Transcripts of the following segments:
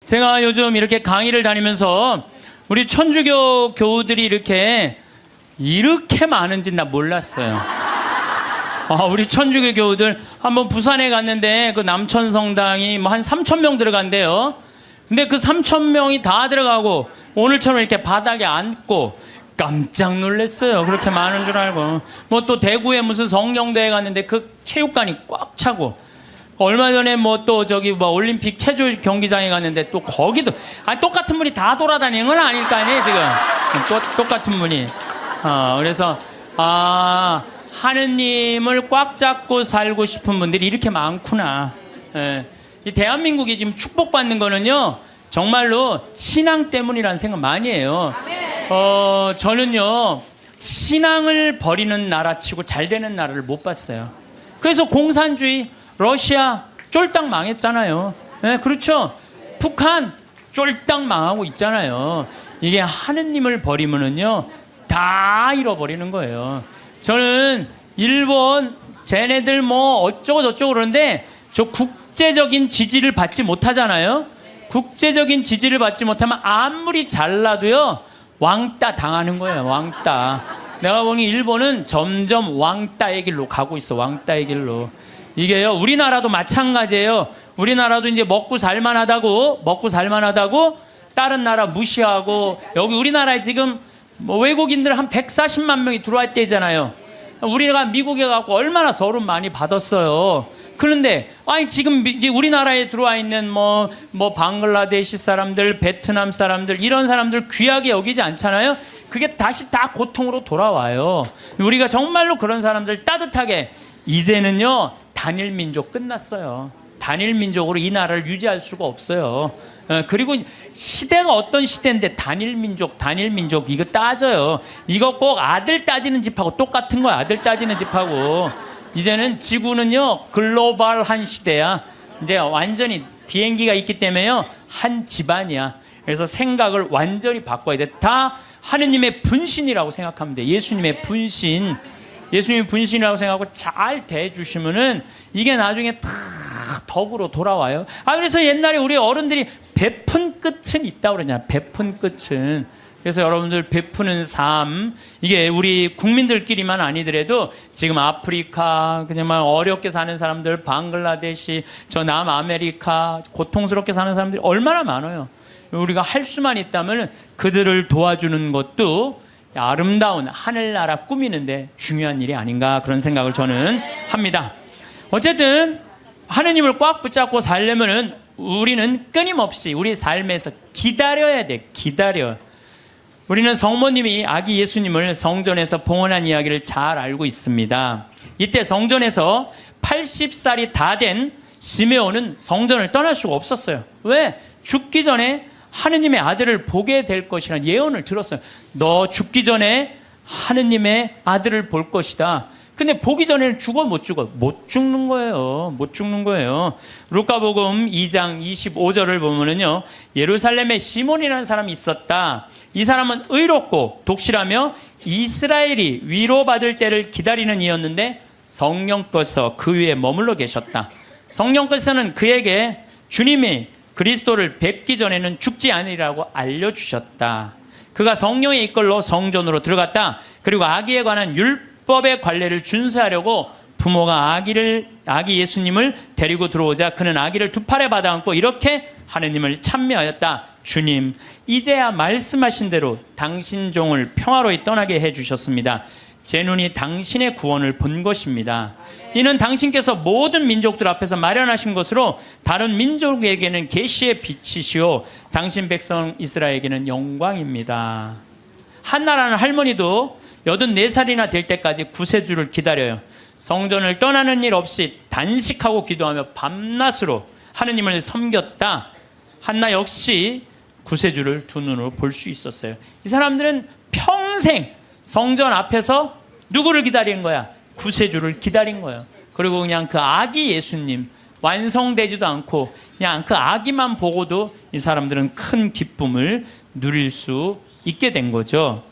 제가 요즘 이렇게 강의를 다니면서 우리 천주교 교우들이 이렇게 많은지 나 몰랐어요. 우리 천주교 교우들 한번 부산에 갔는데 그 남천성당이 뭐 한 3,000명 들어간대요. 근데 그 3,000명이 다 들어가고 오늘처럼 이렇게 바닥에 앉고 깜짝 놀랐어요. 그렇게 많은 줄 알고. 뭐 또 대구에 무슨 성령대회 갔는데 그 체육관이 꽉 차고, 얼마 전에 뭐 또 저기 뭐 올림픽 체조 경기장에 갔는데 또 거기도 똑같은 분이 다 돌아다니는 건 아닐 거 아니에요 지금. 똑같은 분이. 그래서 하느님을 꽉 잡고 살고 싶은 분들이 이렇게 많구나. 예. 이 대한민국이 지금 축복받는 거는요 정말로 신앙 때문이라는 생각 많이 해요. 저는요 신앙을 버리는 나라치고 잘 되는 나라를 못 봤어요. 그래서 공산주의 러시아 쫄딱 망했잖아요. 네, 그렇죠. 북한 쫄딱 망하고 있잖아요. 이게 하느님을 버리면은요 다 잃어버리는 거예요. 저는 일본 쟤네들 뭐 어쩌고 저쩌고 그러는데 저 국제적인 지지를 받지 못하잖아요. 국제적인 지지를 받지 못하면 아무리 잘나도요 왕따 당하는 거예요. 왕따. 내가 보니 일본은 점점 왕따의 길로 가고 있어. 왕따의 길로. 이게요 우리나라도 마찬가지예요. 우리나라도 이제 먹고 살만하다고 다른 나라 무시하고, 여기 우리나라에 지금 뭐 외국인들 한 140만 명이 들어와 때잖아요. 우리가 미국에 가고 얼마나 서름 많이 받았어요. 그런데 지금 이제 우리나라에 들어와 있는 뭐 방글라데시 사람들, 베트남 사람들, 이런 사람들 귀하게 여기지 않잖아요. 그게 다시 다 고통으로 돌아와요. 우리가 정말로 그런 사람들 따뜻하게, 이제는요 단일 민족 끝났어요. 단일 민족으로 이 나라를 유지할 수가 없어요. 그리고 시대가 어떤 시대인데 단일 민족 이거 따져요. 이거 꼭 아들 따지는 집하고 똑같은 거야. 아들 따지는 집하고. 이제는 지구는요 글로벌한 시대야. 이제 완전히 비행기가 있기 때문에요 한 집안이야. 그래서 생각을 완전히 바꿔야 돼. 다 하느님의 분신이라고 생각하면 돼. 예수님의 분신. 예수님의 분신이라고 생각하고 잘 대해주시면은 이게 나중에 다 덕으로 돌아와요. 그래서 옛날에 우리 어른들이 베푼 끝은 있다고 그러냐. 베푼 끝은. 그래서 여러분들 베푸는 삶, 이게 우리 국민들끼리만 아니더라도 지금 아프리카 그냥 어렵게 사는 사람들, 방글라데시, 저 남아메리카 고통스럽게 사는 사람들이 얼마나 많아요. 우리가 할 수만 있다면 그들을 도와주는 것도 아름다운 하늘나라 꾸미는데 중요한 일이 아닌가, 그런 생각을 저는 합니다. 어쨌든 하느님을 꽉 붙잡고 살려면은 우리는 끊임없이 우리 삶에서 기다려야 돼. 기다려. 우리는 성모님이 아기 예수님을 성전에서 봉헌한 이야기를 잘 알고 있습니다. 이때 성전에서 80살이 다 된 시메온은 성전을 떠날 수가 없었어요. 왜? 죽기 전에 하느님의 아들을 보게 될 것이라는 예언을 들었어요. 너 죽기 전에 하느님의 아들을 볼 것이다. 근데 보기 전에는 죽어 못 죽어? 못 죽는 거예요. 못 죽는 거예요. 루카복음 2장 25절을 보면은요, 예루살렘에 시몬이라는 사람이 있었다. 이 사람은 의롭고 독실하며 이스라엘이 위로받을 때를 기다리는 이였는데 성령께서 그 위에 머물러 계셨다. 성령께서는 그에게 주님이 그리스도를 뵙기 전에는 죽지 않으리라고 알려주셨다. 그가 성령의 이끌로 성전으로 들어갔다. 그리고 아기에 관한 율법의 관례를 준수하려고 부모가 아기 예수님을 데리고 들어오자 그는 아기를 두 팔에 받아 안고 이렇게 하느님을 찬미하였다. 주님, 이제야 말씀하신 대로 당신 종을 평화로이 떠나게 해주셨습니다. 제 눈이 당신의 구원을 본 것입니다. 이는 당신께서 모든 민족들 앞에서 마련하신 것으로 다른 민족에게는 계시의 빛이시오 당신 백성 이스라엘에게는 영광입니다. 한나라는 할머니도 84살이나 될 때까지 구세주를 기다려요. 성전을 떠나는 일 없이 단식하고 기도하며 밤낮으로 하느님을 섬겼다. 한나 역시 구세주를 두 눈으로 볼 수 있었어요. 이 사람들은 평생 성전 앞에서 누구를 기다린 거야? 구세주를 기다린 거예요. 그리고 그냥 그 아기 예수님 완성되지도 않고 그냥 그 아기만 보고도 이 사람들은 큰 기쁨을 누릴 수 있게 된 거죠.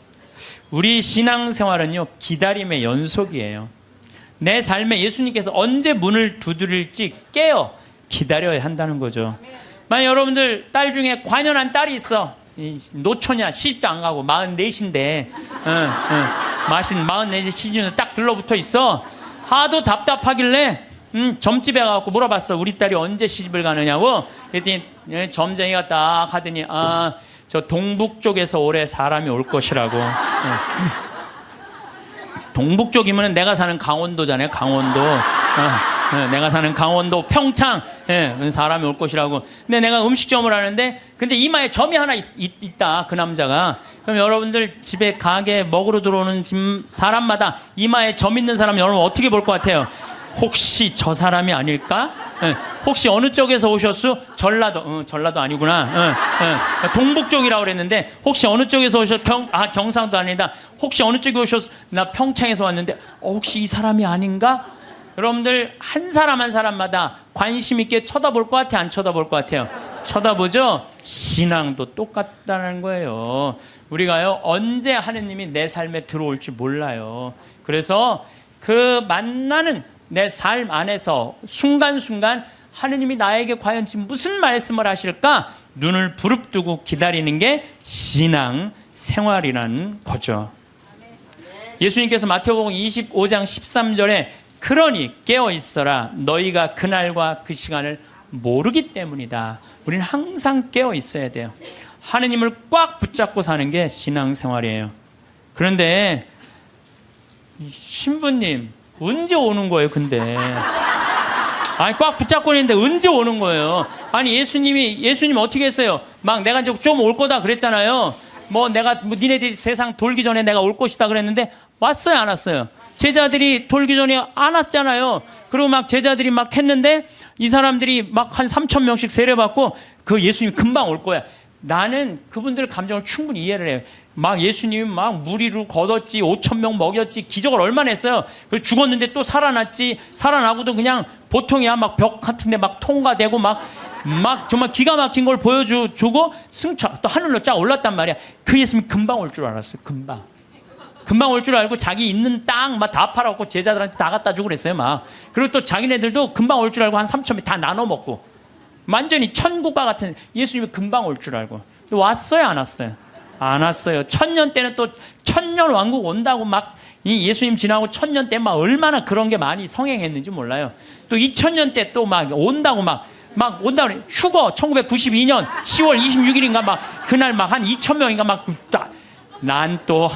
우리 신앙생활은요 기다림의 연속이에요. 내 삶에 예수님께서 언제 문을 두드릴지 깨어 기다려야 한다는 거죠. 만약 여러분들 딸 중에 관연한 딸이 있어. 노처냐, 시집도 안 가고 44인데 44 시집에 딱 들러붙어 있어. 하도 답답하길래 점집에 가서 물어봤어. 우리 딸이 언제 시집을 가느냐고. 그랬더니 점쟁이가 딱 하더니 저 동북 쪽에서 올해 사람이 올 것이라고. 동북 쪽이면 내가 사는 강원도잖아요. 강원도. 내가 사는 강원도 평창 사람이 올 것이라고. 근데 내가 음식점을 하는데 근데 이마에 점이 하나 있다 그 남자가. 그럼 여러분들 집에 가게 먹으러 들어오는 집 사람마다 이마에 점 있는 사람 여러분 어떻게 볼 것 같아요? 혹시 저 사람이 아닐까? 혹시 어느 쪽에서 오셨어? 전라도 아니구나. 동북 쪽이라고 그랬는데 혹시 어느 쪽에서 오셨어? 경상도 아니다. 혹시 어느 쪽에 오셨어? 나 평창에서 왔는데 혹시 이 사람이 아닌가? 여러분들 한 사람 한 사람마다 관심 있게 쳐다볼 것 같아, 안 쳐다볼 것 같아요? 쳐다보죠? 신앙도 똑같다는 거예요. 우리가요 언제 하느님이 내 삶에 들어올지 몰라요. 그래서 그 만나는 내 삶 안에서 순간순간 하느님이 나에게 과연 지금 무슨 말씀을 하실까? 눈을 부릅뜨고 기다리는 게 신앙 생활이라는 거죠. 예수님께서 마태복음 25장 13절에 그러니 깨어 있어라 너희가 그날과 그 시간을 모르기 때문이다. 우리는 항상 깨어 있어야 돼요. 하느님을 꽉 붙잡고 사는 게 신앙생활이에요. 그런데 신부님 언제 오는 거예요? 근데 꽉 붙잡고 있는데 언제 오는 거예요? 아니 예수님 어떻게 했어요? 막 내가 좀 올 거다 그랬잖아요. 내가 니네들이 세상 돌기 전에 내가 올 것이다 그랬는데 왔어요, 안 왔어요? 제자들이 돌기 전에 안 왔잖아요. 그리고 막 제자들이 막 했는데 이 사람들이 막 한 3,000명씩 세례받고 그 예수님 금방 올 거야. 나는 그분들 감정을 충분히 이해를 해요. 막 예수님이 막 무리로 걷었지, 5,000명 먹였지, 기적을 얼마나 했어요. 그래서 죽었는데 또 살아났지, 살아나고도 그냥 보통이야. 막 벽 같은데 막 통과되고 막 정말 기가 막힌 걸 보여주고 승천 또 하늘로 쫙 올랐단 말이야. 그 예수님 금방 올 줄 알았어요. 금방 올 줄 알고 자기 있는 땅 막 다 팔아갖고 제자들한테 다 갖다 주고 그랬어요. 막 그리고 또 자기네들도 금방 올 줄 알고 한 3,000명 다 나눠 먹고 완전히 천국과 같은 예수님이 금방 올 줄 알고. 왔어요, 안 왔어요? 안 왔어요. 1000년 때는 또 1000년 왕국 온다고 막 이 예수님 지나고 1000년 때 막 얼마나 그런 게 많이 성행했는지 몰라요. 또 2000년 때 또 막 온다고 막 온다고 그래. 휴거 1992년 10월 26일인가 막 그날 막 한 2,000명인가 막 난 또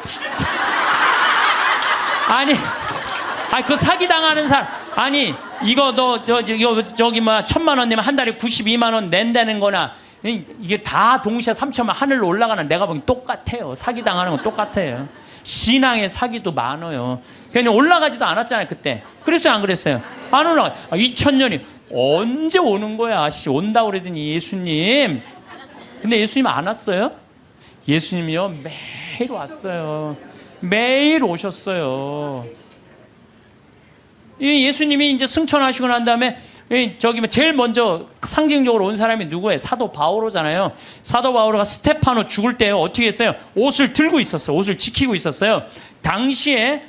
진짜 아니 그 사기 당하는 사람 이거 너 저기 1,000만 원 내면 한 달에 92만 원 낸다는 거나 이게 다 동시에 3,000만 하늘로 올라가는 내가 보기엔 똑같아요. 사기 당하는 건 똑같아요. 신앙의 사기도 많아요. 그냥 올라가지도 않았잖아요 그때. 그랬어요, 안 그랬어요? 안 올라가. 2000년이 언제 오는 거야? 온다고 그러더니 예수님. 근데 예수님 안 왔어요? 예수님이요 매일 왔어요. 매일 오셨어요. 예수님이 이제 승천하시고 난 다음에 제일 먼저 상징적으로 온 사람이 누구예요? 사도 바오로잖아요. 사도 바오로가 스테파노 죽을 때 어떻게 했어요? 옷을 들고 있었어요. 옷을 지키고 있었어요. 당시에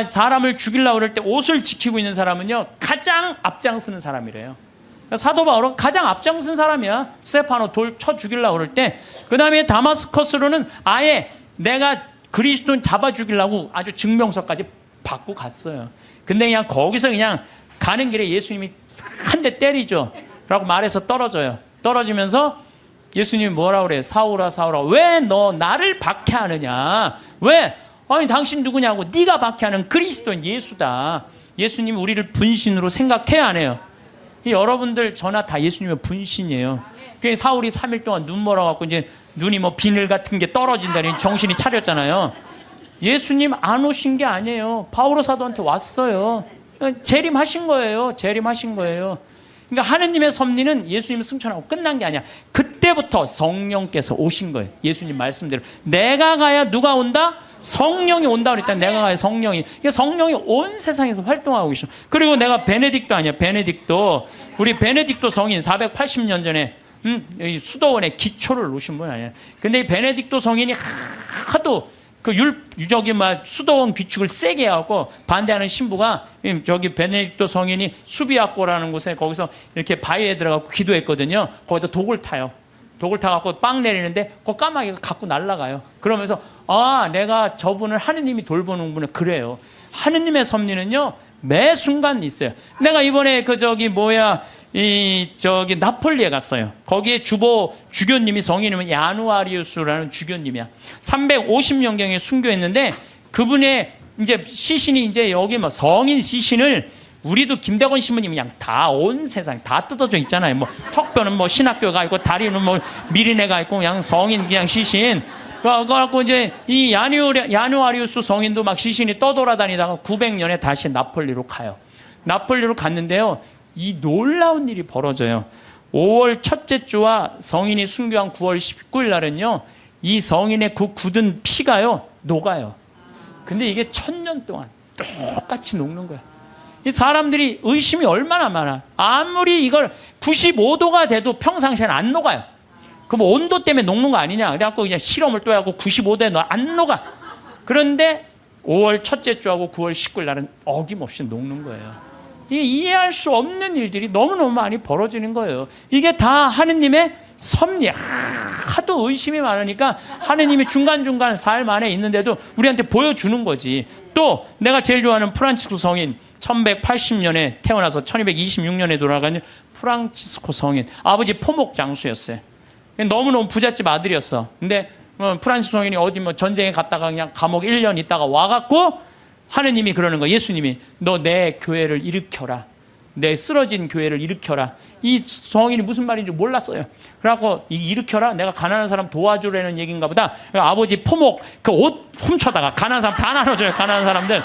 사람을 죽이려고 그럴 때 옷을 지키고 있는 사람은요 가장 앞장서는 사람이래요. 사도 바오로 가장 앞장선 사람이야. 스테파노 돌 쳐 죽이려고 그럴 때. 그 다음에 다마스커스로는 아예 내가 그리스도인 잡아 죽이려고 아주 증명서까지 받고 갔어요. 근데 그냥 거기서 그냥 가는 길에 예수님이 한 대 때리죠 라고 말해서 떨어져요. 떨어지면서 예수님이 뭐라고 그래요? 사울아 사울아 왜 너 나를 박해하느냐? 왜? 아니 당신 누구냐고. 네가 박해하는 그리스도인 예수다. 예수님이 우리를 분신으로 생각해야 안 해요? 여러분들 저나 다 예수님의 분신이에요. 그 사울이 3일 동안 눈 멀어갖고 이제 눈이 비늘 같은 게 떨어진다니 정신이 차렸잖아요. 예수님 안 오신 게 아니에요. 바오로 사도한테 왔어요. 재림하신 거예요. 재림하신 거예요. 그러니까 하느님의 섭리는 예수님 승천하고 끝난 게 아니야. 그때부터 성령께서 오신 거예요. 예수님 말씀대로 내가 가야 누가 온다? 성령이 온다 그랬잖아요. 내가 가야 성령이. 그러니까 성령이 온 세상에서 활동하고 계셔. 그리고 내가 베네딕토 아니야. 우리 베네딕토 성인 480년 전에 수도원에 기초를 놓으신 분 아니야. 근데 이 베네딕토 성인이 하도 저기 수도원 규칙을 세게 하고 반대하는 신부가 저기 베네딕토 성인이 수비학고라는 곳에 거기서 이렇게 바위에 들어가고 기도했거든요. 거기다 독을 타요. 독을 타갖고 빵 내리는데 그 까마귀가 갖고 날아가요. 그러면서 내가 저분을 하느님이 돌보는구나. 그래요. 하느님의 섭리는요 매 순간 있어요. 내가 이번에 나폴리에 갔어요. 거기에 주교님이 성인이면 야누아리우스라는 주교님이야. 350년경에 순교했는데 그분의 이제 시신이 이제 여기 성인 시신을 우리도 김대건 신부님 그냥 다 온 세상 다 뜯어져 있잖아요. 턱뼈는 신학교가 있고 다리는 미리네가 있고 그냥 성인 그냥 시신. 그래갖고 이제 이 야누아리우스 성인도 막 시신이 떠돌아다니다가 900년에 다시 나폴리로 가요. 나폴리로 갔는데요. 이 놀라운 일이 벌어져요. 5월 첫째 주와 성인이 순교한 9월 19일 날은요. 이 성인의 그 굳은 피가요. 녹아요. 근데 이게 1000년 동안 똑같이 녹는 거야. 이 사람들이 의심이 얼마나 많아. 아무리 이걸 95도가 돼도 평상시에는 안 녹아요. 그럼 온도 때문에 녹는 거 아니냐. 그래갖고 그냥 실험을 또 하고 95도에 안 녹아. 그런데 5월 첫째 주하고 9월 19일 날은 어김없이 녹는 거예요. 이게 이해할 수 없는 일들이 너무너무 많이 벌어지는 거예요. 이게 다 하느님의 섭리. 하도 의심이 많으니까 하느님이 중간중간 삶 안에 있는데도 우리한테 보여주는 거지. 또 내가 제일 좋아하는 프란치스코 성인 1180년에 태어나서 1226년에 돌아간 프란치스코 성인. 아버지 포목 장수였어요. 너무너무 부잣집 아들이었어. 근데 프란치스코 성인이 어디 전쟁에 갔다가 그냥 감옥 1년 있다가 와갖고 하느님이 그러는 거야. 예수님이 너 내 교회를 일으켜라. 내 쓰러진 교회를 일으켜라. 이 성인이 무슨 말인지 몰랐어요. 그래갖고 일으켜라. 내가 가난한 사람 도와주라는 얘기인가 보다. 아버지 포목 그 옷 훔쳐다가 가난한 사람 다 나눠줘요. 가난한 사람들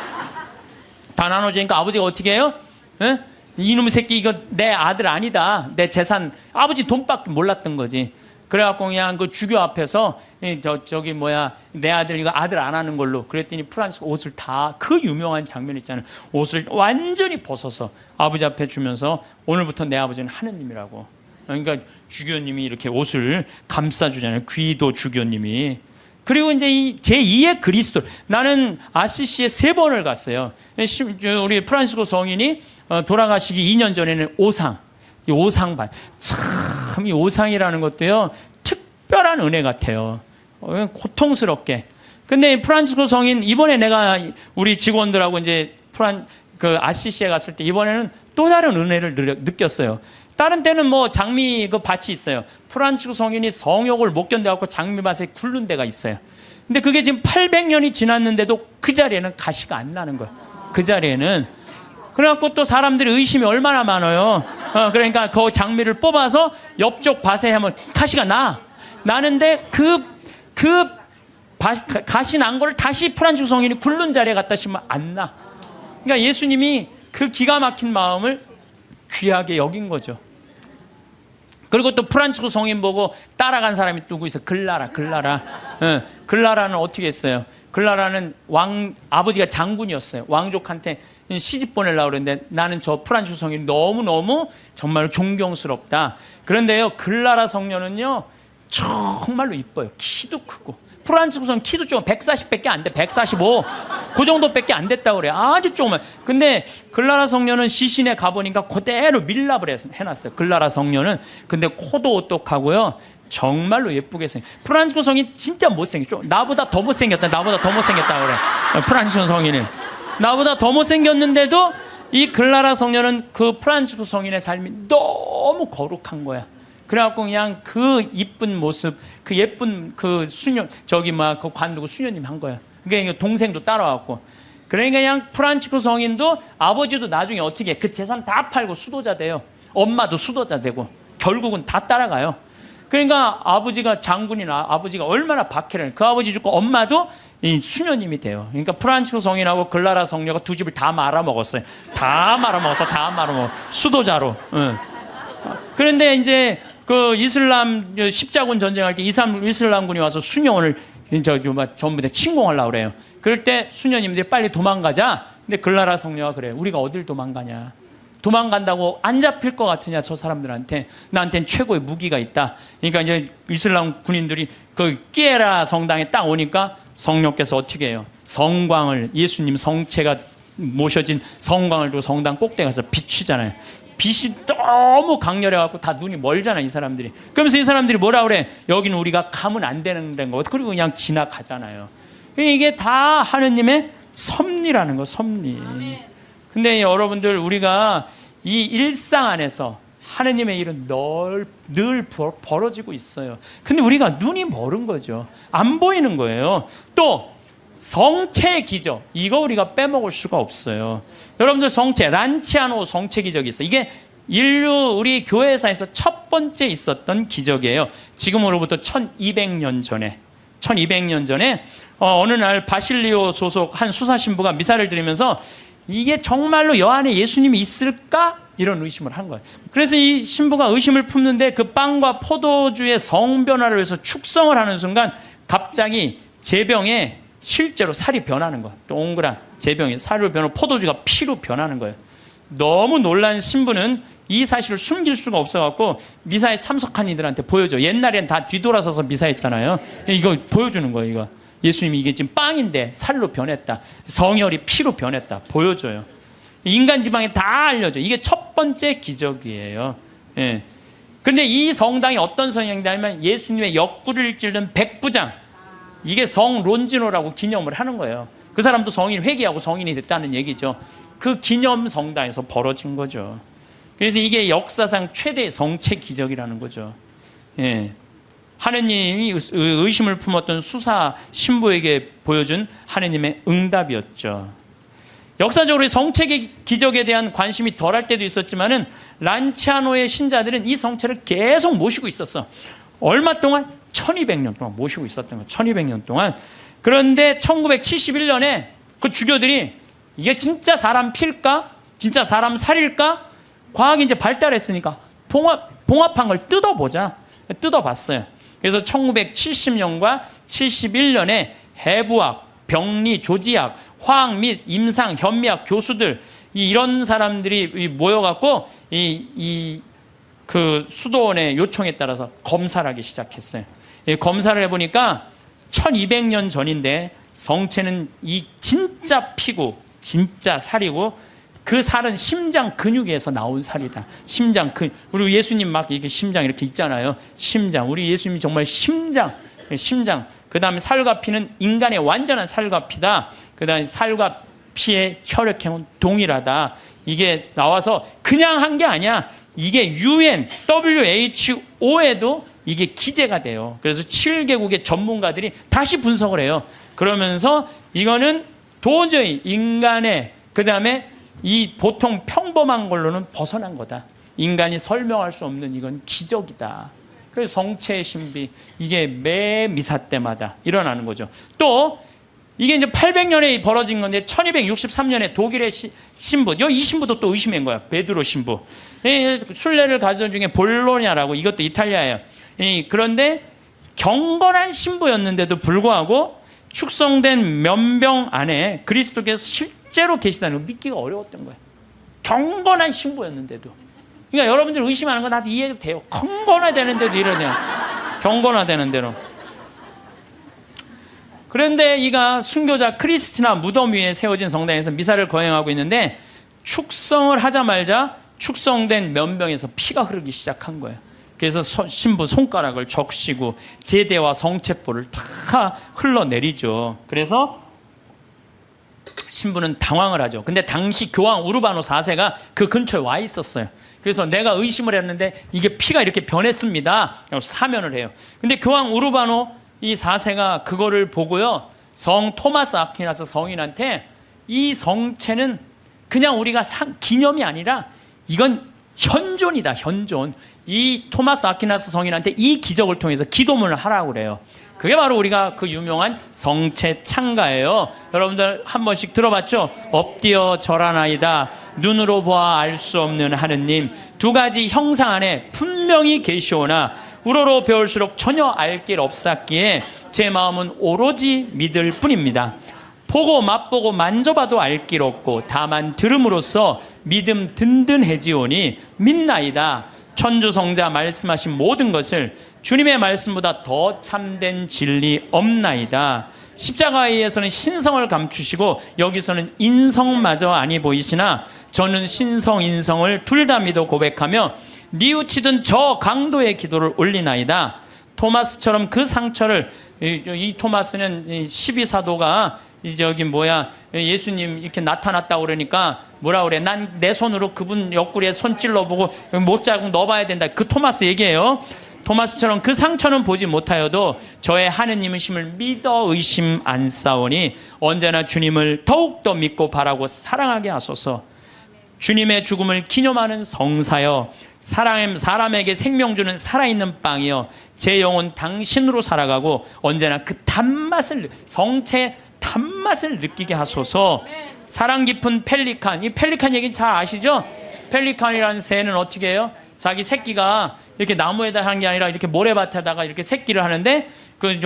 다 나눠주니까 아버지가 어떻게 해요? 에? 이놈의 새끼 이거 내 아들 아니다. 내 재산. 아버지 돈밖에 몰랐던 거지. 그래갖고 그냥 그 주교 앞에서 내 아들 이거 아들 안 하는 걸로 그랬더니 프란치스코 옷을 다 그 유명한 장면 있잖아요. 옷을 완전히 벗어서 아버지 앞에 주면서 오늘부터 내 아버지는 하느님이라고. 그러니까 주교님이 이렇게 옷을 감싸주잖아요. 귀도 주교님이. 그리고 이제 이 제2의 그리스도. 나는 아시시에 3번을 갔어요. 우리 프란치스코 성인이 돌아가시기 2년 전에는 오상. 이 오상반. 참, 이 오상이라는 것도요, 특별한 은혜 같아요. 고통스럽게. 근데 프란치스코 성인, 이번에 내가 우리 직원들하고 이제 아시시에 갔을 때 이번에는 또 다른 은혜를 느꼈어요. 다른 때는 장미 그 밭이 있어요. 프란치스코 성인이 성욕을 못 견뎌갖고 장미밭에 굴른 데가 있어요. 근데 그게 지금 800년이 지났는데도 그 자리에는 가시가 안 나는 거예요. 그 자리에는. 그래갖고 또 사람들이 의심이 얼마나 많아요. 그러니까 그 장미를 뽑아서 옆쪽 밭에 하면 가시가 나는데 가시 난 거를 다시 프란치스코 성인이 굴른 자리에 갖다 심으면 안 나. 그러니까 예수님이 그 기가 막힌 마음을 귀하게 여긴 거죠. 그리고 또 프란치스코 성인 보고 따라간 사람이 누구 있어? 글라라. 글라라는 어떻게 했어요? 글라라는 아버지가 장군이었어요. 왕족한테 시집 보내려고 그랬는데 나는 저 프란치스코 성인이 너무너무 정말 존경스럽다. 그런데요, 글라라 성녀는요, 정말로 이뻐요. 키도 크고. 프란치스코 성인 키도 조금 140밖에 안 돼. 145. 그 정도밖에 안 됐다고 그래요. 아주 조그만. 근데 글라라 성녀는 시신에 가보니까 그대로 밀랍을 해놨어요. 글라라 성녀는. 근데 코도 오똑하고요. 정말로 예쁘게 프란치스코 성인 진짜 못생겼죠. 나보다 더 못생겼다. 그래. 프란치스코 성인은. 나보다 더 못생겼는데도 이 글라라 성녀는 그 프란치스코 성인의 삶이 너무 거룩한 거야. 그래갖고 그냥 그 이쁜 모습, 그 예쁜 그 수녀, 그 관두고 수녀님 한 거야. 그러니까 동생도 따라왔고. 그러니까 그냥 프란치스코 성인도 아버지도 나중에 어떻게 그 재산 다 팔고 수도자 돼요. 엄마도 수도자 되고. 결국은 다 따라가요. 그러니까 아버지가 장군이나 아버지가 얼마나 박해를, 그 아버지 죽고 엄마도 이 수녀님이 돼요. 그러니까 프란치스코 성인하고 글라라 성녀가 두 집을 다 말아먹었어요. 다 말아먹었어. 수도자로. 응. 그런데 이제 그 이슬람 십자군 전쟁할 때 이슬람군이 와서 수녀원을 전부 다 침공하려고 그래요. 그럴 때 수녀님들이 빨리 도망가자. 근데 글라라 성녀가 그래요. 우리가 어딜 도망가냐. 도망간다고 안 잡힐 것 같으냐, 저 사람들한테. 나한테는 최고의 무기가 있다. 그러니까 이제 이슬람 군인들이 그 끼에라 성당에 딱 오니까 성령께서 어떻게 해요? 성광을, 예수님 성체가 모셔진 성광을 두고 성당 꼭대기 가서 비추잖아요. 빛이 너무 강렬해갖고 다 눈이 멀잖아, 이 사람들이. 그러면서 이 사람들이 뭐라 그래? 여기는 우리가 가면 안 되는 데인 거. 그리고 그냥 지나가잖아요. 이게 다 하느님의 섭리라는 거, 섭리. 근데 여러분들, 우리가 이 일상 안에서 하느님의 일은 늘 벌어지고 있어요. 근데 우리가 눈이 멀은 거죠. 안 보이는 거예요. 또 성체 기적, 이거 우리가 빼먹을 수가 없어요. 여러분들, 성체, 란치아노 성체 기적이 있어요. 이게 인류 우리 교회사에서 첫 번째 있었던 기적이에요. 지금으로부터 1200년 전에 어느 날 바실리오 소속 한 수사 신부가 미사를 드리면서 이게 정말로 여 안에 예수님이 있을까? 이런 의심을 한 거예요. 그래서 이 신부가 의심을 품는데 그 빵과 포도주의 성변화를 위해서 축성을 하는 순간 갑자기 제병에 실제로 살이 변하는 거예요. 동그란 제병이 살로 변하고 포도주가 피로 변하는 거예요. 너무 놀란 신부는 이 사실을 숨길 수가 없어갖고 미사에 참석한 이들한테 보여줘. 옛날엔 다 뒤돌아서서 미사했잖아요. 이거 보여주는 거예요. 이거 예수님이 이게 지금 빵인데 살로 변했다. 성혈이 피로 변했다. 보여줘요. 인간 지방에 다 알려줘. 이게 첫 번째 기적이에요. 예. 근데 이 성당이 어떤 성당이냐면 예수님의 옆구리를 찌른 백부장, 이게 성 론지노라고 기념을 하는 거예요. 그 사람도 성인 회개하고 성인이 됐다는 얘기죠. 그 기념 성당에서 벌어진 거죠. 그래서 이게 역사상 최대의 성체 기적이라는 거죠. 예. 하느님이 의심을 품었던 수사 신부에게 보여준 하느님의 응답이었죠. 역사적으로 성체 기적에 대한 관심이 덜할 때도 있었지만은 란치아노의 신자들은 이 성체를 계속 모시고 있었어. 얼마 동안? 1200년 동안 모시고 있었던 거예요. 1200년 동안. 그런데 1971년에 그 주교들이 이게 진짜 사람 피일까? 진짜 사람 살일까? 과학이 이제 발달했으니까 봉합한 걸 뜯어보자. 뜯어봤어요. 그래서 1970년과 71년에 해부학, 병리, 조지학, 화학 및 임상, 현미학 교수들, 이런 사람들이 모여갖고 그 수도원의 요청에 따라서 검사를 하기 시작했어요. 검사를 해보니까 1200년 전인데 성체는 이 진짜 피고 진짜 살이고, 그 살은 심장 근육에서 나온 살이다. 심장 근육. 우리 예수님 막 이렇게 심장 이렇게 있잖아요. 심장. 우리 예수님이 정말 심장. 그 다음에 살과 피는 인간의 완전한 살과 피다. 그 다음에 살과 피의 혈액형은 동일하다. 이게 나와서 그냥 한 게 아니야. 이게 UN, WHO에도 이게 기재가 돼요. 그래서 7개국의 전문가들이 다시 분석을 해요. 그러면서 이거는 도저히 인간의, 그 다음에 이 보통 평범한 걸로는 벗어난 거다. 인간이 설명할 수 없는 이건 기적이다. 그래서 성체의 신비, 이게 매 미사 때마다 일어나는 거죠. 또 이게 이제 800년에 벌어진 건데 1263년에 독일의 신부, 이 신부도 또 의심한 거야. 베드로 신부. 순례를 가던 중에 볼로냐라고, 이것도 이탈리아예요. 그런데 경건한 신부였는데도 불구하고 축성된 면병 안에 그리스도께서 실제로 계시다는 걸 믿기가 어려웠던 거예요. 경건한 신부였는데도. 그러니까 여러분들 의심하는 거 나도 이해도 돼요. 경건화되는데도 이러네요. 경건화되는데도. 그런데 이가 순교자 크리스티나 무덤 위에 세워진 성당에서 미사를 거행하고 있는데 축성을 하자마자 축성된 면병에서 피가 흐르기 시작한 거예요. 그래서 신부 손가락을 적시고 제대와 성체포를 다 흘러내리죠. 그래서 신부는 당황을 하죠. 근데 당시 교황 우르바노 4세가 그 근처에 와 있었어요. 그래서 내가 의심을 했는데 이게 피가 이렇게 변했습니다. 사면을 해요. 근데 교황 우르바노 이 4세가 그거를 보고요, 성 토마스 아퀴나스 성인한테 이 성체는 그냥 우리가 기념이 아니라 이건 현존이다, 현존. 이 토마스 아퀴나스 성인한테 이 기적을 통해서 기도문을 하라고 그래요. 그게 바로 우리가 그 유명한 성체 창가예요. 여러분들 한 번씩 들어봤죠? 엎드려 절하나이다. 눈으로 보아 알 수 없는 하느님. 두 가지 형상 안에 분명히 계시오나 우러러 배울수록 전혀 알 길 없었기에 제 마음은 오로지 믿을 뿐입니다. 보고 맛보고 만져봐도 알 길 없고 다만 들음으로써 믿음 든든해지오니 믿나이다. 천주성자 말씀하신 모든 것을 주님의 말씀보다 더 참된 진리 없나이다. 십자가에서는 신성을 감추시고 여기서는 인성마저 아니 보이시나 저는 신성 인성을 둘 다 믿어 고백하며 뉘우치던 저 강도의 기도를 올리나이다. 토마스처럼 그 상처를, 이 토마스는 12사도가 저기 예수님 이렇게 나타났다고 그러니까 뭐라 그래, 난 내 손으로 그분 옆구리에 손 찔러보고 못자국 넣어봐야 된다, 그 토마스 얘기예요. 토마스처럼 그 상처는 보지 못하여도 저의 하느님이심을 믿어 의심 안 싸우니 언제나 주님을 더욱더 믿고 바라고 사랑하게 하소서. 주님의 죽음을 기념하는 성사여, 사람에게 생명 주는 살아있는 빵이여, 제 영혼 당신으로 살아가고 언제나 그 단맛을, 성체 단맛을 느끼게 하소서. 사랑 깊은 펠리칸, 이 펠리칸 얘기는 잘 아시죠? 펠리칸이라는 새는 어떻게 해요? 자기 새끼가 이렇게 나무에다 하는 게 아니라 이렇게 모래밭에다가 이렇게 새끼를 하는데 그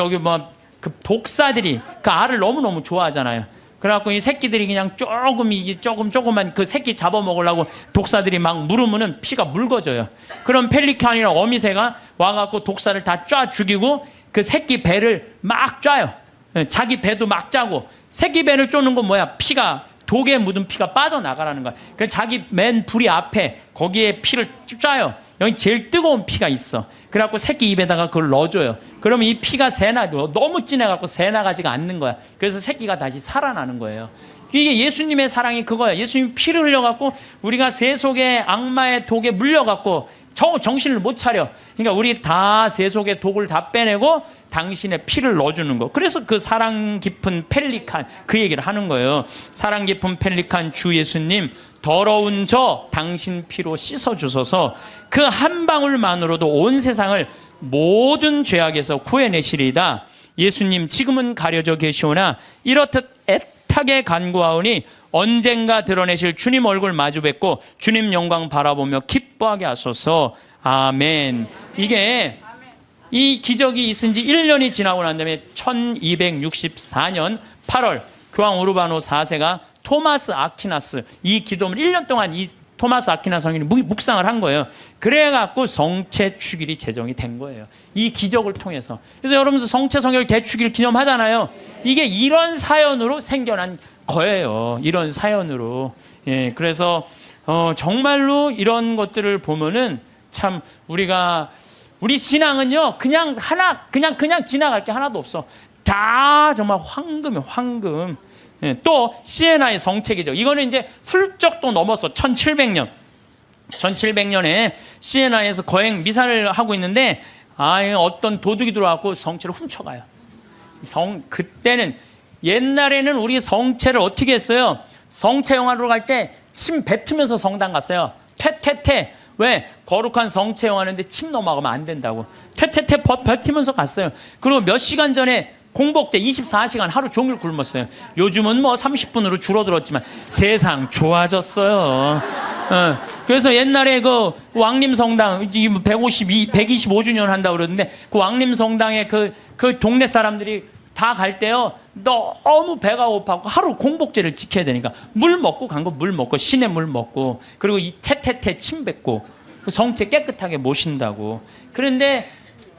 독사들이 그 알을 너무너무 좋아하잖아요. 그래갖고 이 새끼들이 그냥 조금만 그 새끼 잡아먹으려고 독사들이 막 물으면은 피가 묽어져요. 그럼 펠리칸이랑 어미새가 와갖고 독사를 다 쫙 죽이고 그 새끼 배를 막 쪄요. 자기 배도 막 짜고, 새끼 배를 쫓는 건 뭐야? 독에 묻은 피가 빠져나가라는 거야. 그래서 자기 맨 부리 앞에 거기에 피를 짜요. 여기 제일 뜨거운 피가 있어. 그래갖고 새끼 입에다가 그걸 넣어줘요. 그러면 이 피가 너무 진해갖고 새나가지가 않는 거야. 그래서 새끼가 다시 살아나는 거예요. 이게 예수님의 사랑이 그거야. 예수님이 피를 흘려갖고 우리가 세속의 악마의 독에 물려갖고 정신을 못 차려. 그러니까 우리 다 세속의 독을 다 빼내고 당신의 피를 넣어주는 거. 그래서 그 사랑 깊은 펠리칸, 그 얘기를 하는 거예요. 사랑 깊은 펠리칸 주 예수님, 더러운 저 당신 피로 씻어주소서. 그 한 방울만으로도 온 세상을 모든 죄악에서 구해내시리이다. 예수님, 지금은 가려져 계시오나 이렇듯 애타게 간구하오니 언젠가 드러내실 주님 얼굴 마주 뵙고 주님 영광 바라보며 기뻐하게 하소서. 아멘. 이게 이 기적이 있은 지 1년이 지나고 난 다음에 1264년 8월 교황 우르바노 4세가 토마스 아퀴나스, 이 기도문을 1년 동안 이 토마스 아퀴나스 성인이 묵상을 한 거예요. 그래갖고 성체 축일이 제정이 된 거예요. 이 기적을 통해서. 그래서 여러분들 성체 성결 대축일 기념하잖아요. 이게 이런 사연으로 생겨난 거예요. 이런 사연으로. 예, 그래서 정말로 이런 것들을 보면은 참 우리 신앙은요, 그냥 지나갈 게 하나도 없어. 다 정말 황금이에요, 황금. 예, 또 시에나의 성체기적, 이거는 이제 훌쩍 또 넘어서 1700년에 시에나에서 거행 미사를 하고 있는데 어떤 도둑이 들어와서 성체를 훔쳐가요. 그때는, 옛날에는 우리 성체를 어떻게 했어요? 성체 영화로 갈 때 침 뱉으면서 성당 갔어요. 퇴퇴퇴. 왜? 거룩한 성체 영화인데 침 넘어가면 안 된다고. 퇴퇴퇴 뱉으면서 갔어요. 그리고 몇 시간 전에 공복제 24시간 하루 종일 굶었어요. 요즘은 30분으로 줄어들었지만 세상 좋아졌어요. 그래서 옛날에 그 왕림성당 125주년 한다고 그러는데 그 왕림성당에 그 동네 사람들이 다 갈 때요, 너무 배가 고파고 하루 공복제를 지켜야 되니까 물 먹고 간 거, 물 먹고 시내 물 먹고, 그리고 이 태태태 침 뱉고 성체 깨끗하게 모신다고. 그런데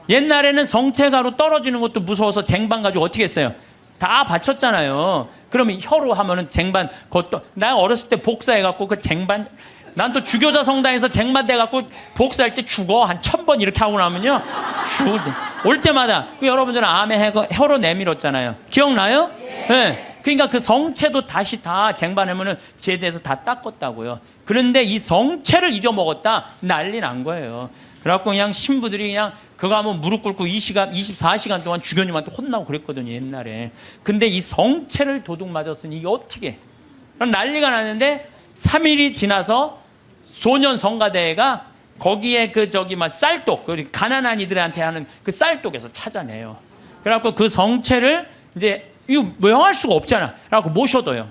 옛날에는 성체가로 떨어지는 것도 무서워서 쟁반 가지고 어떻게 했어요? 다 바쳤잖아요. 그러면 혀로 하면은 쟁반, 그것도 나 어렸을 때 복사해갖고 그 쟁반, 난 또 주교자 성당에서 쟁반 대갖고 복사할 때 죽어. 한 1000번 이렇게 하고 나면요, 올 때마다 여러분들은 아멘 혀로 내밀었잖아요. 기억나요? 네. 그러니까 그 성체도 다시 다 쟁반하면은 제대해서 다 닦았다고요. 그런데 이 성체를 잊어먹었다, 난리 난 거예요. 그래갖고 그냥 신부들이 그냥 그거 하면 무릎 꿇고 24시간 동안 주교님한테 혼나고 그랬거든요, 옛날에. 근데 이 성체를 도둑 맞았으니 이게 어떻게? 난리가 났는데 3일이 지나서 소년 성가대가 거기에 쌀독, 가난한 이들한테 하는 그 쌀독에서 찾아내요. 그래갖고 그 성체를 이제 이거 명할 수가 없잖아. 그래갖고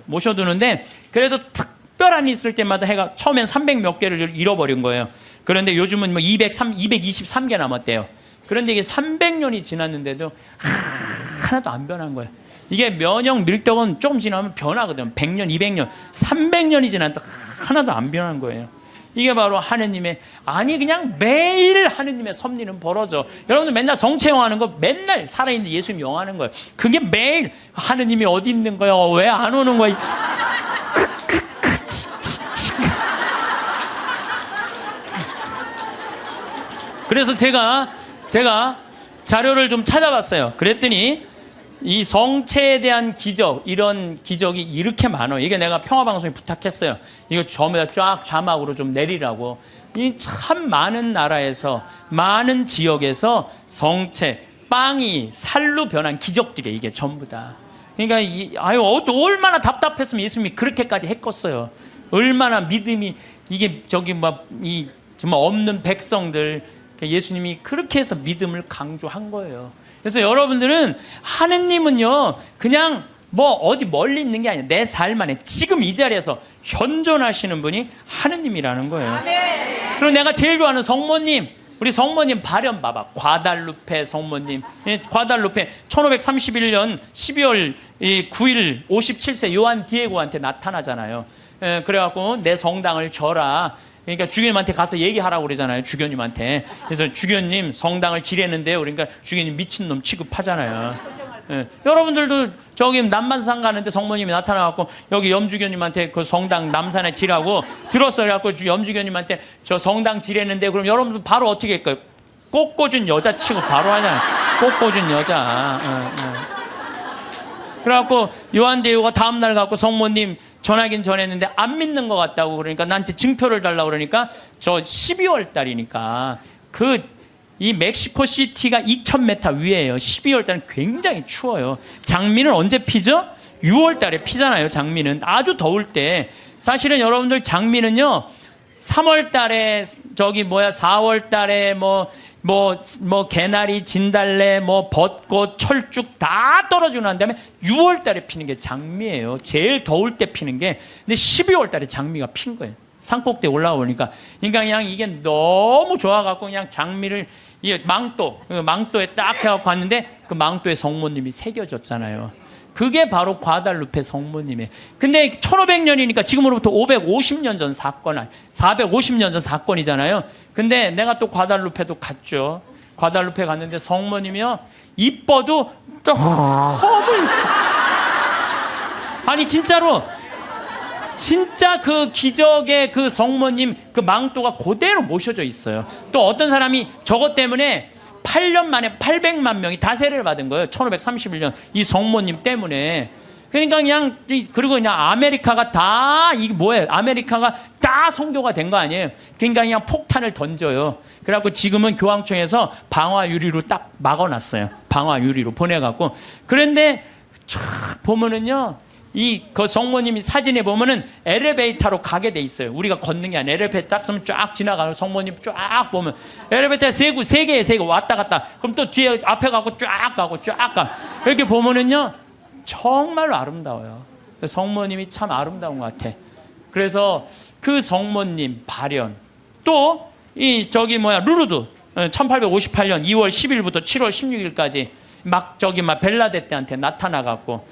모셔두는데 그래도 특별한 일 있을 때마다 해가 처음엔 300 몇 개를 잃어버린 거예요. 그런데 요즘은 223개 남았대요. 그런데 이게 300년이 지났는데도 하나도 안 변한 거예요. 이게 면역 밀떡은 조금 지나면 변하거든. 100년, 200년, 300년이 지났다 하나도 안 변한 거예요. 이게 바로 하느님의, 아니 그냥 매일 하느님의 섭리는 벌어져. 여러분들 맨날 성체 영화하는 거, 맨날 살아있는 예수님 영화하는 거예요. 그게 매일 하느님이 어디 있는 거야, 왜 안 오는 거야. 그래서 제가 자료를 좀 찾아봤어요. 그랬더니 이 성체에 대한 기적, 이런 기적이 이렇게 많아요. 이게 내가 평화방송에 부탁했어요. 이거 전부 쫙 자막으로 좀 내리라고. 이 참 많은 나라에서, 많은 지역에서 성체, 빵이 살로 변한 기적들이에요. 이게 전부 다. 그러니까 얼마나 답답했으면 예수님이 그렇게까지 했겠어요. 얼마나 믿음이, 이게 이 정말 없는 백성들, 예수님이 그렇게 해서 믿음을 강조한 거예요. 그래서 여러분들은 하느님은요, 그냥 뭐 어디 멀리 있는 게 아니에요. 내 삶 안에 지금 이 자리에서 현존하시는 분이 하느님이라는 거예요. 그리고 내가 제일 좋아하는 성모님, 우리 성모님 발현 봐봐. 과달루페 성모님. 과달루페 1531년 12월 9일 57세 요한 디에고한테 나타나잖아요. 그래갖고 내 성당을 져라. 그러니까 주교님한테 가서 얘기하라고 그러잖아요. 주교님한테. 그래서 주교님 성당을 지뢰는데요. 그러니까 주교님 미친놈 취급하잖아요. 여러분들도 저기 남반산 가는데 성모님이 나타나갖고 여기 염주교님한테 그 성당 남산에 지라고 들었어요. 그래갖고 염주교님한테 저 성당 지뢰는데, 그럼 여러분들 바로 어떻게 할까요? 꽃꽂은 여자 치고 바로 하잖아요. 꽃꽂은 여자. 그래갖고 요한대유가 다음날 갖고 성모님 전하긴 전했는데 안 믿는 것 같다고, 그러니까 나한테 증표를 달라고 그러니까 저 12월 달이니까 이 멕시코 시티가 2000m 위에요. 12월 달은 굉장히 추워요. 장미는 언제 피죠? 6월 달에 피잖아요. 장미는 아주 더울 때. 사실은 여러분들 장미는요 3월 달에 4월 달에 개나리, 진달래, 벚꽃, 철쭉 다 떨어지고 난 다음에 6월 달에 피는 게 장미예요. 제일 더울 때 피는 게. 근데 12월 달에 장미가 핀 거예요. 산꼭대에 올라가 보니까. 그러니까 그냥 이게 너무 좋아갖고 그냥 장미를 망토에 딱 해갖고 갔는데 그 망토에 성모님이 새겨졌잖아요. 그게 바로 과달루페 성모님이에요. 근데 1500년이니까 지금으로부터 550년 전 사건, 450년 전 사건이잖아요. 근데 내가 또 과달루페도 갔죠. 과달루페 갔는데 성모님이요, 이뻐도 아니 진짜로, 진짜 그 기적의 그 성모님 그 망토가 그대로 모셔져 있어요. 또 어떤 사람이 저것 때문에 8년 만에 800만 명이 다 세례를 받은 거예요. 1531년 이 성모님 때문에. 그러니까 그리고 그냥 아메리카가 다, 이게 뭐예요? 아메리카가 다 선교가 된 거 아니에요? 그러니까 그냥 폭탄을 던져요. 그래갖고 지금은 교황청에서 방화 유리로 딱 막아놨어요. 방화 유리로 보내갖고. 그런데 쫙 보면은요, 그 성모님이 사진에 보면은 엘리베이터로 가게 돼 있어요. 우리가 걷는 게 아니라 엘리베이터 딱 쓰면 쫙 지나가요. 성모님 쫙 보면 엘리베이터 세 개에 세 개 왔다 갔다. 그럼 또 뒤에 앞에 가고 쫙 가. 이렇게 보면은요 정말로 아름다워요. 성모님이 참 아름다운 것 같아. 그래서 그 성모님 발현, 또 루르드 1858년 2월 10일부터 7월 16일까지 막 벨라데떼한테 나타나갖고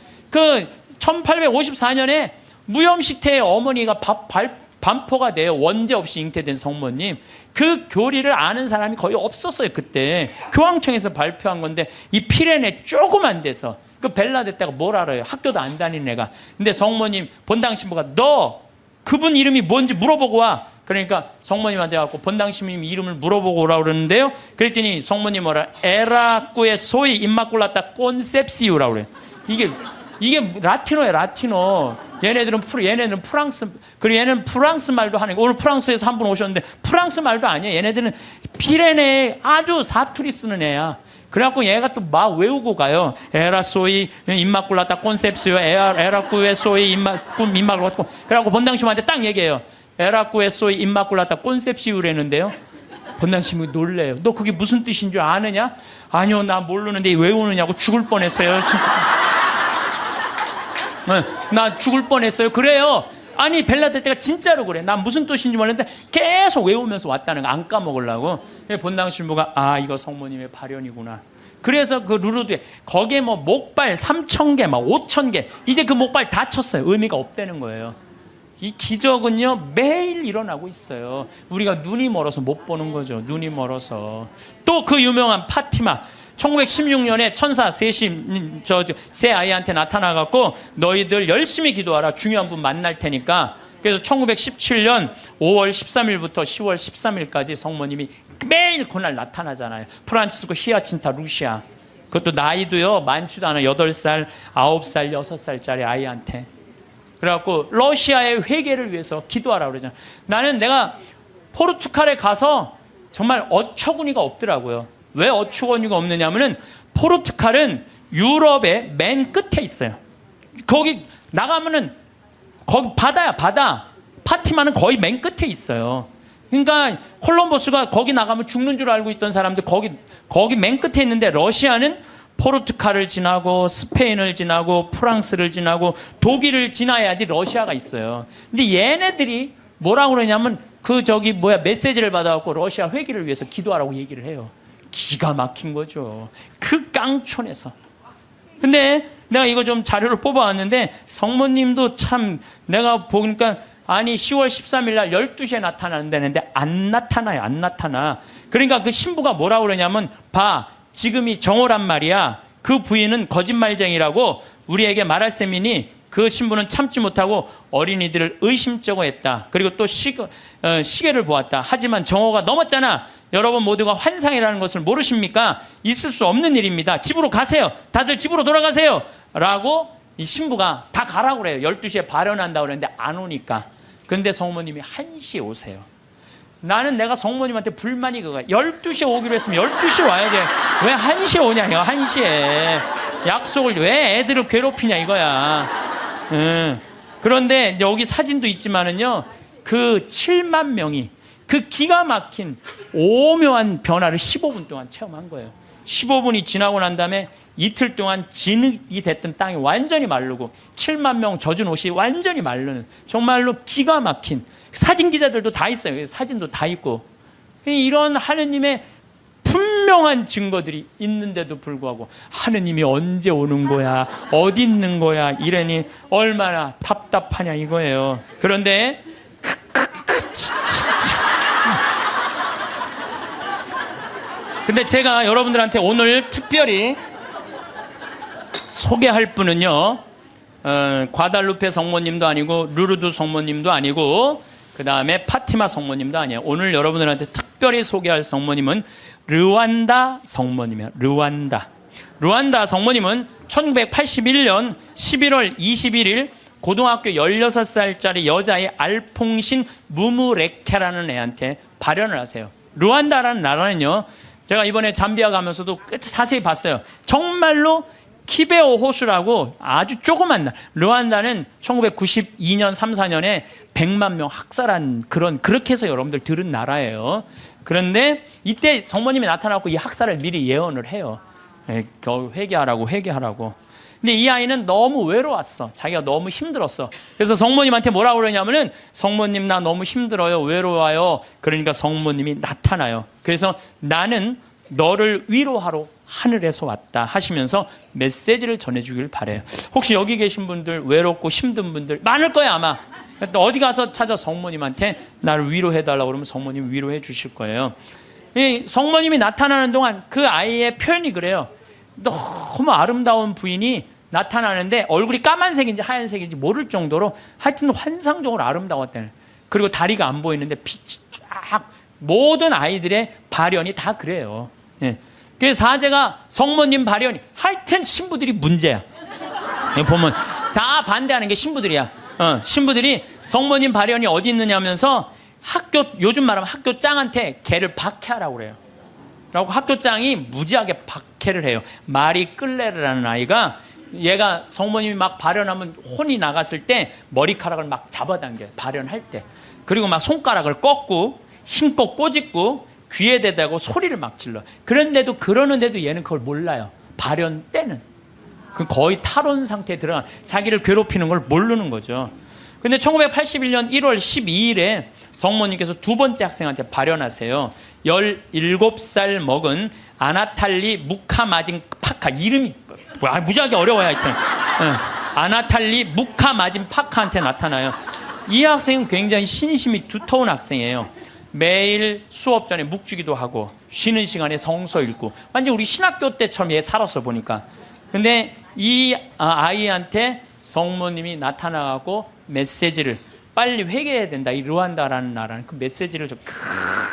1854년에 무염시태의 어머니가 반포가 돼요. 원죄 없이 잉태된 성모님. 그 교리를 아는 사람이 거의 없었어요. 그때 교황청에서 발표한 건데, 이 피레네 조그만 데서 그 벨라데떼가 뭘 알아요? 학교도 안 다니는 애가. 근데 성모님 본당 신부가 너 그분 이름이 뭔지 물어보고 와. 그러니까 성모님한테 가고 본당 신부님 이름을 물어보고 오라고 그러는데요. 그랬더니 성모님 뭐라? 에라꾸의 소이 임마꿀라타 콘셉시우라고 그래요. 이게 라틴어예요, 라틴어. 얘네들은 프랑스, 그리고 얘는 프랑스 말도 하는 거. 오늘 프랑스에서 한 분 오셨는데 프랑스 말도 아니에요. 얘네들은 피레네 아주 사투리 쓰는 애야. 그래갖고 얘가 또 막 외우고 가요. 에라소이 임마꿀라타 콘셉시오, 에라꾸에소이 임마꿀라타. 그래갖고 본당신부한테 딱 얘기해요. 에라꾸에소이 임마꿀라타 콘셉시오라는데요. 본당신부 놀래요. 너 그게 무슨 뜻인 줄 아느냐? 아니요, 나 모르는데 외우느냐고 죽을 뻔했어요. 나 죽을 뻔했어요. 그래요. 아니 벨라데떼가 진짜로 그래. 난 무슨 뜻인지 몰랐는데 계속 외우면서 왔다는 거 안 까먹으려고. 본당 신부가 이거 성모님의 발현이구나. 그래서 그 루르드에 거기에 목발 3,000개, 5,000개, 이제 그 목발 다 쳤어요. 의미가 없다는 거예요. 이 기적은요 매일 일어나고 있어요. 우리가 눈이 멀어서 못 보는 거죠. 눈이 멀어서. 또 그 유명한 파티마, 1916년에 천사 셋이 세 아이한테 나타나갖고 너희들 열심히 기도하라, 중요한 분 만날 테니까. 그래서 1917년 5월 13일부터 10월 13일까지 성모님이 매일 그날 나타나잖아요. 프란치스코 히아친타 루시아, 그것도 나이도요 많지도 않아. 8살, 9살, 6살짜리 아이한테. 그래갖고 러시아의 회개를 위해서 기도하라고 그러잖아. 나는 내가 포르투갈에 가서 정말 어처구니가 없더라고요. 왜 어처구니가 없느냐면은 포르투갈은 유럽의 맨 끝에 있어요. 거기 나가면은 거기 바다야, 바다. 파티마는 거의 맨 끝에 있어요. 그러니까 콜럼버스가 거기 나가면 죽는 줄 알고 있던 사람들 거기 맨 끝에 있는데, 러시아는 포르투갈을 지나고 스페인을 지나고 프랑스를 지나고 독일을 지나야지 러시아가 있어요. 근데 얘네들이 뭐라고 그러냐면 메시지를 받아갖고 러시아 회기를 위해서 기도하라고 얘기를 해요. 기가 막힌 거죠. 그 깡촌에서. 근데 내가 이거 좀 자료를 뽑아왔는데 성모님도 참 내가 보니까 아니 10월 13일 날 12시에 나타난다는데 안 나타나요. 안 나타나. 그러니까 그 신부가 뭐라고 그러냐면 봐, 지금이 정오란 말이야. 그 부인은 거짓말쟁이라고 우리에게 말할 셈이니 그 신부는 참지 못하고 어린이들을 의심쩍어 했다. 그리고 또 시계를 보았다. 하지만 정오가 넘었잖아. 여러분 모두가 환상이라는 것을 모르십니까? 있을 수 없는 일입니다. 집으로 가세요. 다들 집으로 돌아가세요. 라고 이 신부가 다 가라고 그래요. 12시에 발언한다고 그랬는데 안 오니까. 근데 성모님이 1시에 오세요. 나는 내가 성모님한테 불만이 그거야. 12시에 오기로 했으면 12시에 와야지. 왜 1시에 오냐, 1시에. 약속을 왜 애들을 괴롭히냐 이거야. 그런데 여기 사진도 있지만은요, 그 7만 명이 그 기가 막힌 오묘한 변화를 15분 동안 체험한 거예요. 15분이 지나고 난 다음에 이틀 동안 진흙이 됐던 땅이 완전히 마르고 7만 명 젖은 옷이 완전히 마르는, 정말로 기가 막힌, 사진 기자들도 다 있어요. 사진도 다 있고. 이런 하느님의 분명한 증거들이 있는데도 불구하고 하느님이 언제 오는 거야, 어디 있는 거야 이러니 얼마나 답답하냐 이거예요. 그런데 근데 제가 여러분들한테 오늘 특별히 소개할 분은요, 과달루페 성모님도 아니고 루르드 성모님도 아니고 그 다음에 파티마 성모님도 아니에요. 오늘 여러분들한테 특별히 소개할 성모님은 르완다 성모님이에요. 르완다 성모님은 1981년 11월 21일 고등학교 16살짜리 여자의 알퐁신 무무레케라는 애한테 발현을 하세요. 르완다라는 나라는요, 제가 이번에 잠비아 가면서도 자세히 봤어요. 정말로 키베오 호수라고 아주 조그만 나라. 르완다는 1992년 3, 4년에 100만 명 학살한 그렇게 해서 여러분들 들은 나라예요. 그런데 이때 성모님이 나타나고 이 학살을 미리 예언을 해요. 회개하라고. 근데 이 아이는 너무 외로웠어. 자기가 너무 힘들었어. 그래서 성모님한테 뭐라고 그러냐면은, 성모님 나 너무 힘들어요, 외로워요. 그러니까 성모님이 나타나요. 그래서 나는 너를 위로하러 하늘에서 왔다 하시면서 메시지를 전해주길 바래요. 혹시 여기 계신 분들, 외롭고 힘든 분들 많을 거예요 아마. 어디 가서 찾아 성모님한테 나를 위로해달라고 그러면 성모님이 위로해 주실 거예요. 이 성모님이 나타나는 동안 그 아이의 표현이 그래요. 너무 아름다운 부인이 나타나는데 얼굴이 까만색인지 하얀색인지 모를 정도로 하여튼 환상적으로 아름다웠다는. 그리고 다리가 안 보이는데 빛이 쫙, 모든 아이들의 발현이 다 그래요. 예. 그래서 사제가 성모님 발현이, 하여튼 신부들이 문제야. 보면 다 반대하는 게 신부들이야. 신부들이 성모님 발현이 어디 있느냐면서 요즘 말하면 학교 짱한테 걔를 박해하라고 그래요. 라고 학교장이 무지하게 박해를 해요. 마리 끌레르라는 아이가, 얘가 성모님이 막 발현하면 혼이 나갔을 때 머리카락을 막 잡아당겨요. 발현할 때. 그리고 막 손가락을 꺾고 힘껏 꼬집고 귀에 대다고 소리를 막 질러. 그러는데도 얘는 그걸 몰라요. 발현 때는. 그 거의 탈원 상태에 들어가, 자기를 괴롭히는 걸 모르는 거죠. 근데 1981년 1월 12일에 성모님께서 두 번째 학생한테 발현하세요. 17살 먹은 아나탈리 무카마진 파카, 이름이 무지하게 어려워요. 하여튼 아나탈리 무카마진 파카한테 나타나요. 이 학생은 굉장히 신심이 두터운 학생이에요. 매일 수업 전에 묵주기도 하고 쉬는 시간에 성서 읽고 완전 우리 신학교 때처럼 얘 살았어 보니까. 근데 이 아이한테 성모님이 나타나고 메시지를 빨리 회개해야 된다. 이 르완다라는 나라는 그 메시지를 좀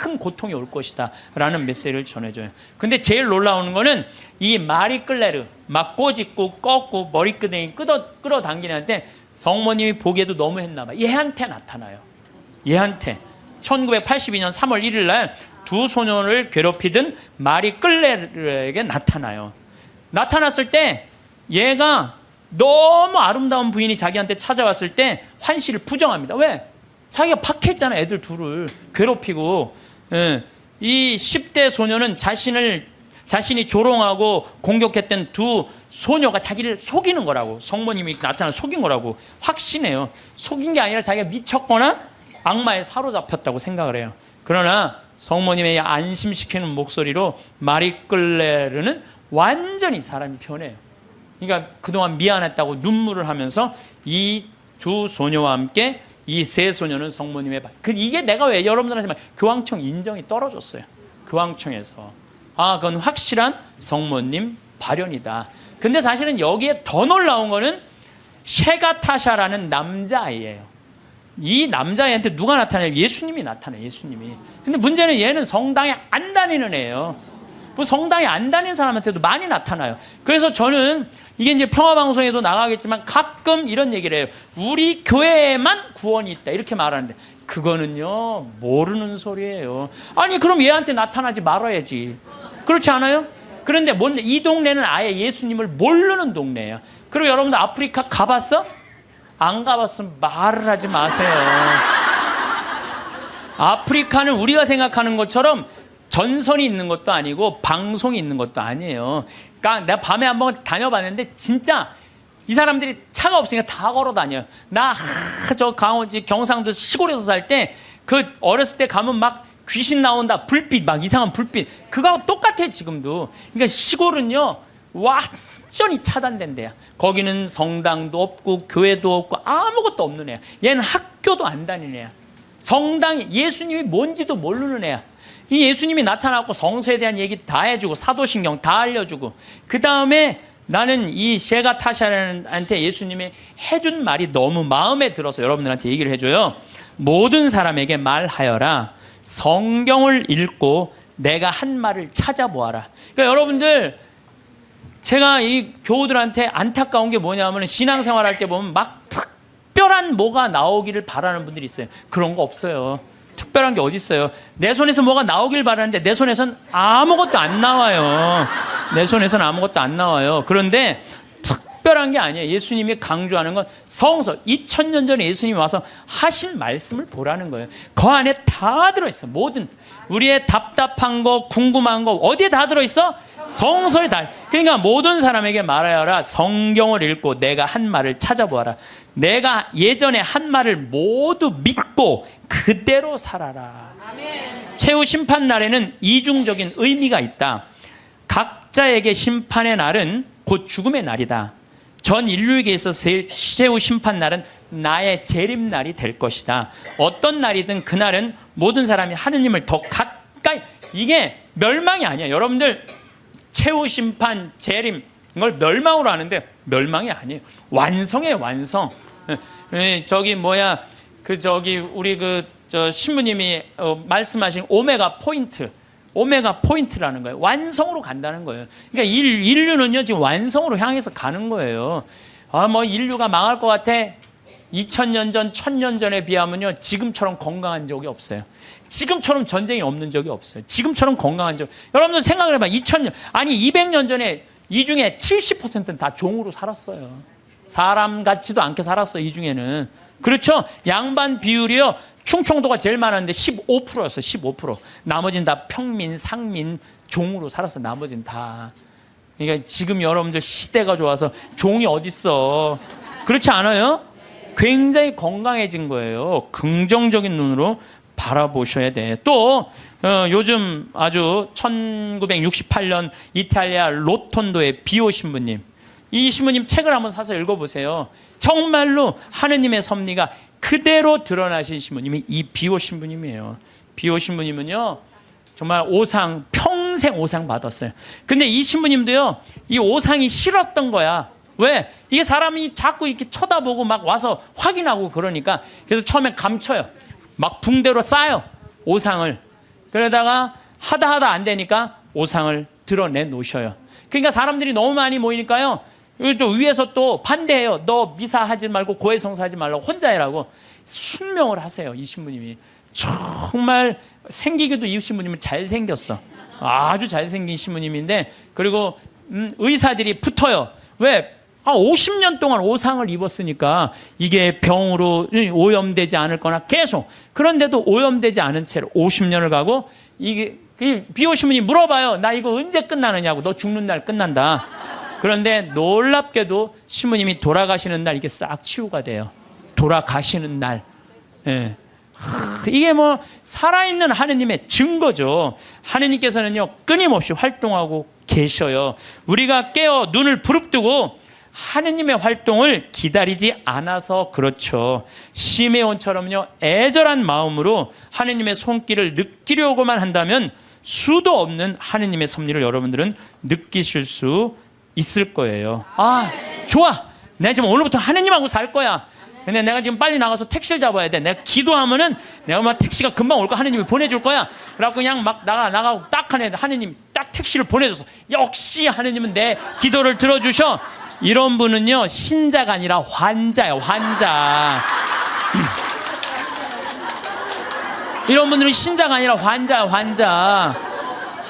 큰 고통이 올 것이다 라는 메시지를 전해줘요. 근데 제일 놀라운 거는 이 마리 끌레르 막 꼬집고 꺾고 머리끄댕이 끌어당기는 한테 성모님이 보기에도 너무 했나 봐. 얘한테 나타나요. 얘한테 1982년 3월 1일 날 두 소년을 괴롭히던 마리 끌레르에게 나타나요. 나타났을 때 얘가 너무 아름다운 부인이 자기한테 찾아왔을 때 환시를 부정합니다. 왜? 자기가 박했잖아. 애들 둘을 괴롭히고. 예. 이 10대 소녀는 자신이 조롱하고 공격했던 두 소녀가 자기를 속이는 거라고, 성모님이 나타나 속인 거라고 확신해요. 속인 게 아니라 자기가 미쳤거나 악마에 사로잡혔다고 생각을 해요. 그러나 성모님의 안심시키는 목소리로 마리 끌레르는 완전히 사람이 변해요. 그러니까 그동안 미안했다고 눈물을 하면서 이 두 소녀와 함께 이 세 소녀는 성모님의 이게 내가 왜 여러분들한테 말 교황청 인정이 떨어졌어요. 교황청에서 그건 확실한 성모님 발현이다. 근데 사실은 여기에 더 놀라운 거는 셰가타샤라는 남자아이예요. 이 남자애한테 누가 나타나요? 예수님이 나타나요. 예수님이. 근데 문제는 얘는 성당에 안 다니는 애예요. 뭐 성당에 안 다니는 사람한테도 많이 나타나요. 그래서 저는 이게 이제 평화방송에도 나가겠지만 가끔 이런 얘기를 해요. 우리 교회에만 구원이 있다 이렇게 말하는데 그거는요 모르는 소리예요. 아니 그럼 얘한테 나타나지 말아야지. 그렇지 않아요? 그런데 이 동네는 아예 예수님을 모르는 동네예요. 그리고 여러분들 아프리카 가봤어? 안 가봤으면 말을 하지 마세요. 아프리카는 우리가 생각하는 것처럼 전선이 있는 것도 아니고 방송이 있는 것도 아니에요. 그러니까 내가 밤에 한번 다녀봤는데 진짜 이 사람들이 차가 없으니까 다 걸어 다녀요. 나 저 경상도 시골에서 살 때 그 어렸을 때 가면 막 귀신 나온다 불빛 막 이상한 불빛 그거하고 똑같아 지금도. 그러니까 시골은요 완전히 차단된 데야. 거기는 성당도 없고 교회도 없고 아무것도 없는 애야. 얘는 학교도 안 다니는 애야. 성당이 예수님이 뭔지도 모르는 애야. 이 예수님이 나타나고 성서에 대한 얘기 다 해주고 사도신경 다 알려주고 그 다음에 나는 이 셰가타샤한테 예수님이 해준 말이 너무 마음에 들어서 여러분들한테 얘기를 해줘요. 모든 사람에게 말하여라. 성경을 읽고 내가 한 말을 찾아보아라. 그러니까 여러분들 제가 이 교우들한테 안타까운 게 뭐냐면 신앙생활 할 때 보면 막 특별한 뭐가 나오기를 바라는 분들이 있어요. 그런 거 없어요. 특별한 게 어디 있어요? 내 손에서 뭐가 나오길 바라는데 내 손에선 아무것도 안 나와요. 내 손에선 아무것도 안 나와요. 그런데 특별한 게 아니에요. 예수님이 강조하는 건 성서 2000년 전에 예수님이 와서 하신 말씀을 보라는 거예요. 그 안에 다 들어있어. 모든 우리의 답답한 거 궁금한 거 어디에 다 들어있어? 성서에 다. 그러니까 모든 사람에게 말하여라. 성경을 읽고 내가 한 말을 찾아보아라. 내가 예전에 한 말을 모두 믿고 그대로 살아라. 아멘. 최후 심판 날에는 이중적인 의미가 있다. 각자에게 심판의 날은 곧 죽음의 날이다. 전 인류에게 있어서 최후 심판 날은 나의 재림날이 될 것이다. 어떤 날이든 그날은 모든 사람이 하느님을 더 가까이. 이게 멸망이 아니야. 여러분들 최후 심판, 재림 이걸 멸망으로 하는데 멸망이 아니에요. 완성이에요. 완성. 우리 신부님이 말씀하신 오메가 포인트라는 거예요. 완성으로 간다는 거예요. 그러니까 인류는요 지금 완성으로 향해서 가는 거예요. 인류가 망할 것 같아. 2000년 전, 1000년 전에 비하면요 지금처럼 건강한 적이 없어요. 지금처럼 전쟁이 없는 적이 없어요. 지금처럼 건강한 적. 여러분들 생각을 해봐. 200년 전에 이 중에 70%는 다 종으로 살았어요. 사람 같지도 않게 살았어. 이 중에는. 그렇죠? 양반 비율이요. 충청도가 제일 많았는데 15%였어. 15%. 나머지는 다 평민, 상민, 종으로 살았어. 나머지는 다. 그러니까 지금 여러분들 시대가 좋아서 종이 어딨어. 그렇지 않아요? 굉장히 건강해진 거예요. 긍정적인 눈으로 바라보셔야 돼. 또 요즘 아주 1968년 이탈리아 로톤도의 비오 신부님. 이 신부님 책을 한번 사서 읽어보세요. 정말로 하느님의 섭리가 그대로 드러나신 신부님이 이 비오 신부님이에요. 비오 신부님은요 정말 오상, 평생 오상 받았어요. 근데 이 신부님도요 이 오상이 싫었던 거야. 왜? 이게 사람이 자꾸 이렇게 쳐다보고 막 와서 확인하고 그러니까. 그래서 처음에 감춰요. 막 붕대로 싸요 오상을. 그러다가 하다 안 되니까 오상을 드러내 놓으셔요. 그러니까 사람들이 너무 많이 모이니까요 또 위에서 또 반대해요. 너 미사하지 말고 고해성사하지 말라고 혼자 해라고 순명을 하세요. 이 신부님이 정말 생기기도 이 신부님은 잘생겼어. 아주 잘생긴 신부님인데, 그리고 의사들이 붙어요. 왜? 50년 동안 오상을 입었으니까 이게 병으로 오염되지 않을 거나 계속. 그런데도 오염되지 않은 채로 50년을 가고, 이게 비오 신부님이 물어봐요. 나 이거 언제 끝나느냐고. 너 죽는 날 끝난다. 그런데 놀랍게도 신부님이 돌아가시는 날 이게 싹 치유가 돼요. 돌아가시는 날. 예. 이게 뭐 살아있는 하느님의 증거죠. 하느님께서는요 끊임없이 활동하고 계셔요. 우리가 깨어 눈을 부릅뜨고 하느님의 활동을 기다리지 않아서 그렇죠. 시메온처럼요 애절한 마음으로 하느님의 손길을 느끼려고만 한다면 수도 없는 하느님의 섭리를 여러분들은 느끼실 수 있을 거예요. 아 좋아, 내가 지금 오늘부터 하느님하고 살 거야. 근데 내가 지금 빨리 나가서 택시를 잡아야 돼. 내가 기도하면은 내가 막 택시가 금방 올 거야. 하느님이 보내줄 거야. 그래갖고 그냥 막 나가고 딱 하느님 딱 택시를 보내줘서 역시 하느님은 내 기도를 들어주셔. 이런 분은요 신자가 아니라 환자예요. 환자. 이런 분들은 신자가 아니라 환자야. 환자.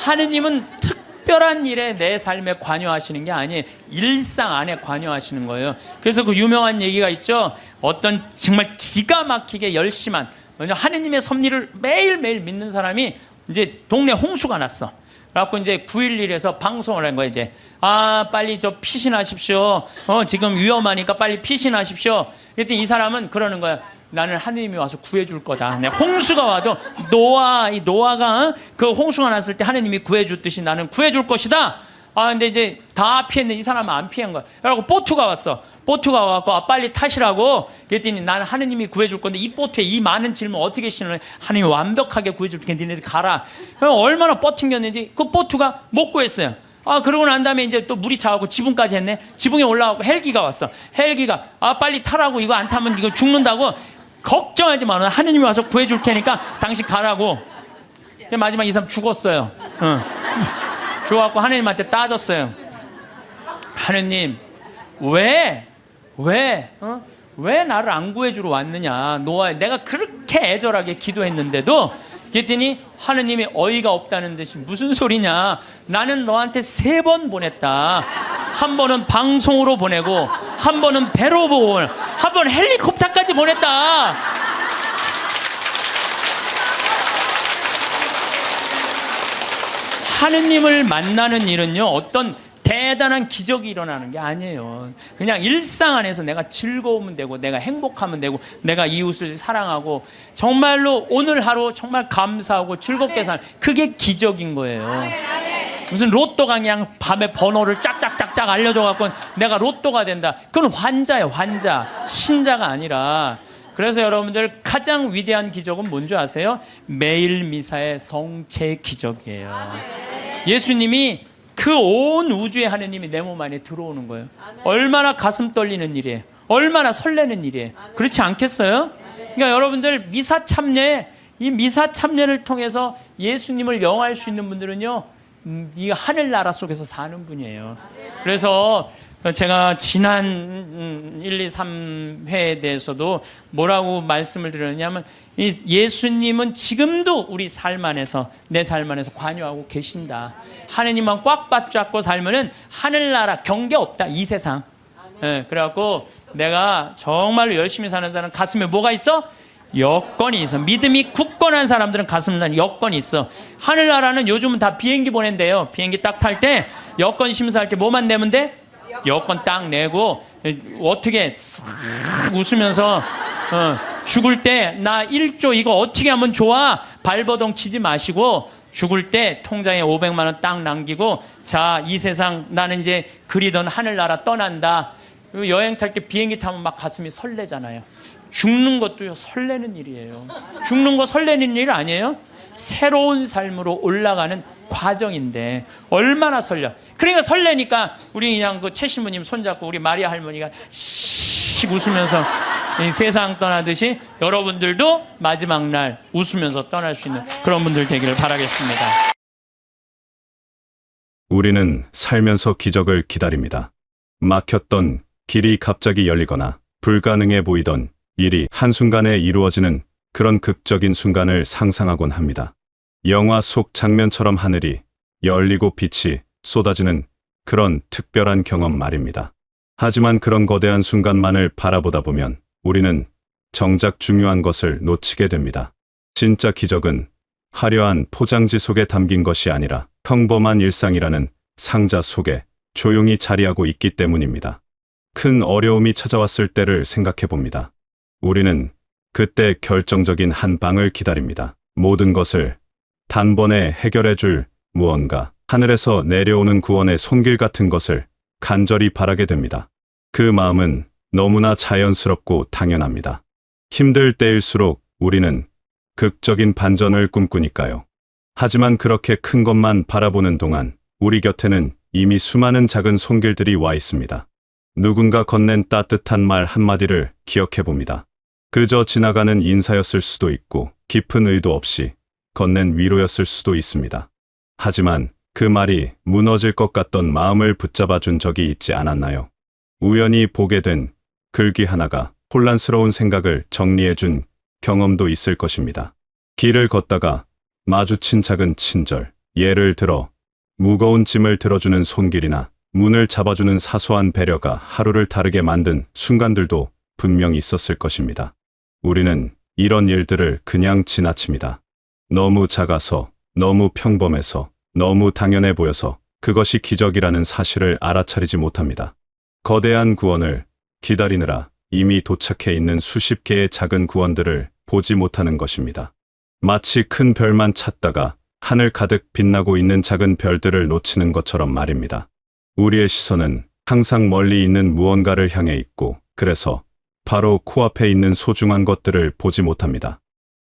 하느님은 특별한 일에 내 삶에 관여하시는 게 아니에요. 일상 안에 관여하시는 거예요. 그래서 그 유명한 얘기가 있죠. 어떤 정말 기가 막히게 열심한 하느님의 섭리를 매일매일 믿는 사람이 이제 동네 홍수가 났어. 그래갖고 이제 911에서 방송을 한 거예요. 이제 빨리 저 피신하십시오. 지금 위험하니까 빨리 피신하십시오. 그랬더니 이 사람은 그러는 거야. 나는 하느님이 와서 구해줄 거다. 홍수가 와도 노아가 그 홍수가 났을 때 하느님이 구해줬듯이 나는 구해줄 것이다. 근데 이제 다 피했는데 이 사람은 안 피한 거야. 그래갖고 보트가 왔어. 보트가 와갖고 빨리 타시라고. 그랬더니 나는 하느님이 구해줄 건데 이 보트에 이 많은 질문 어떻게 신을 하느님이 완벽하게 구해줄 테니까 니네들 가라. 그럼 얼마나 버팅겼는지 그 보트가 못 구했어요. 그러고 난 다음에 이제 또 물이 차고 지붕까지 했네. 지붕에 올라가고 헬기가 왔어. 헬기가 빨리 타라고. 이거 안 타면 이거 죽는다고. 걱정하지 마. 하느님이 와서 구해줄 테니까 당신 가라고. 마지막 이 사람 죽었어요. 죽어갖고 하느님한테 따졌어요. 하느님 왜 나를 안 구해주러 왔느냐. 노아, 내가 그렇게 애절하게 기도했는데도. 그랬더니 하느님이 어이가 없다는 듯이 무슨 소리냐. 나는 너한테 3번 보냈다. 한 번은 방송으로 보내고, 한 번은 배로 보고, 한 번 헬리콥터까지 보냈다. 하느님을 만나는 일은요 어떤 대단한 기적이 일어나는 게 아니에요. 그냥 일상 안에서 내가 즐거우면 되고, 내가 행복하면 되고, 내가 이웃을 사랑하고, 정말로 오늘 하루 정말 감사하고 즐겁게 사는, 그게 기적인 거예요. 무슨 로또가 그냥 밤에 번호를 짝짝짝짝 알려줘갖고 내가 로또가 된다. 그건 환자예요. 환자. 신자가 아니라. 그래서 여러분들 가장 위대한 기적은 뭔지 아세요? 매일 미사의 성체 기적이에요. 예수님이 그 온 우주의 하느님이 내 몸 안에 들어오는 거예요. 얼마나 가슴 떨리는 일이에요. 얼마나 설레는 일이에요. 그렇지 않겠어요? 그러니까 여러분들 미사 참여에, 이 미사 참여를 통해서 예수님을 영화할 수 있는 분들은요 이 하늘나라 속에서 사는 분이에요. 그래서 제가 지난 1, 2, 3회에 대해서도 뭐라고 말씀을 드렸냐면, 이 예수님은 지금도 우리 삶 안에서, 내 삶 안에서 관여하고 계신다. 하느님만 꽉 붙잡고 살면은 하늘나라 경계 없다. 이 세상. 그래갖고 내가 정말로 열심히 사는다는 가슴에 뭐가 있어? 여건이 있어. 믿음이 굳건한 사람들은 가슴에 여건이 있어. 하늘나라는 요즘은 다 비행기 보낸대요. 비행기 딱 탈 때 여건 심사할 때 뭐만 내면 돼? 여건 딱 내고, 어떻게 싹 웃으면서 죽을 때 나 1조 이거 어떻게 하면 좋아? 발버둥 치지 마시고 죽을 때 통장에 500만 원 딱 남기고, 자, 이 세상 나는 이제 그리던 하늘나라 떠난다. 여행 탈 때 비행기 타면 막 가슴이 설레잖아요. 죽는 것도요, 설레는 일이에요. 죽는 거 설레는 일 아니에요? 새로운 삶으로 올라가는 과정인데 얼마나 설레. 그러니까 설레니까 우리 그냥 그 최 신부님 손잡고 우리 마리아 할머니가 씩 웃으면서 세상 떠나듯이 여러분들도 마지막 날 웃으면서 떠날 수 있는 그런 분들 되기를 바라겠습니다. 우리는 살면서 기적을 기다립니다. 막혔던 길이 갑자기 열리거나 불가능해 보이던 일이 한순간에 이루어지는 그런 극적인 순간을 상상하곤 합니다. 영화 속 장면처럼 하늘이 열리고 빛이 쏟아지는 그런 특별한 경험 말입니다. 하지만 그런 거대한 순간만을 바라보다 보면 우리는 정작 중요한 것을 놓치게 됩니다. 진짜 기적은 화려한 포장지 속에 담긴 것이 아니라 평범한 일상이라는 상자 속에 조용히 자리하고 있기 때문입니다. 큰 어려움이 찾아왔을 때를 생각해 봅니다. 우리는 그때 결정적인 한 방을 기다립니다. 모든 것을 단번에 해결해 줄 무언가, 하늘에서 내려오는 구원의 손길 같은 것을 간절히 바라게 됩니다. 그 마음은 너무나 자연스럽고 당연합니다. 힘들 때일수록 우리는 극적인 반전을 꿈꾸니까요. 하지만 그렇게 큰 것만 바라보는 동안 우리 곁에는 이미 수많은 작은 손길들이 와 있습니다. 누군가 건넨 따뜻한 말 한마디를 기억해 봅니다. 그저 지나가는 인사였을 수도 있고 깊은 의도 없이 건넨 위로였을 수도 있습니다. 하지만 그 말이 무너질 것 같던 마음을 붙잡아 준 적이 있지 않았나요? 우연히 보게 된 글귀 하나가 혼란스러운 생각을 정리해 준 경험도 있을 것입니다. 길을 걷다가 마주친 작은 친절, 예를 들어 무거운 짐을 들어주는 손길이나 문을 잡아주는 사소한 배려가 하루를 다르게 만든 순간들도 분명 있었을 것입니다. 우리는 이런 일들을 그냥 지나칩니다. 너무 작아서, 너무 평범해서, 너무 당연해 보여서 그것이 기적이라는 사실을 알아차리지 못합니다. 거대한 구원을 기다리느라 이미 도착해 있는 수십 개의 작은 구원들을 보지 못하는 것입니다. 마치 큰 별만 찾다가 하늘 가득 빛나고 있는 작은 별들을 놓치는 것처럼 말입니다. 우리의 시선은 항상 멀리 있는 무언가를 향해 있고, 그래서 바로 코앞에 있는 소중한 것들을 보지 못합니다.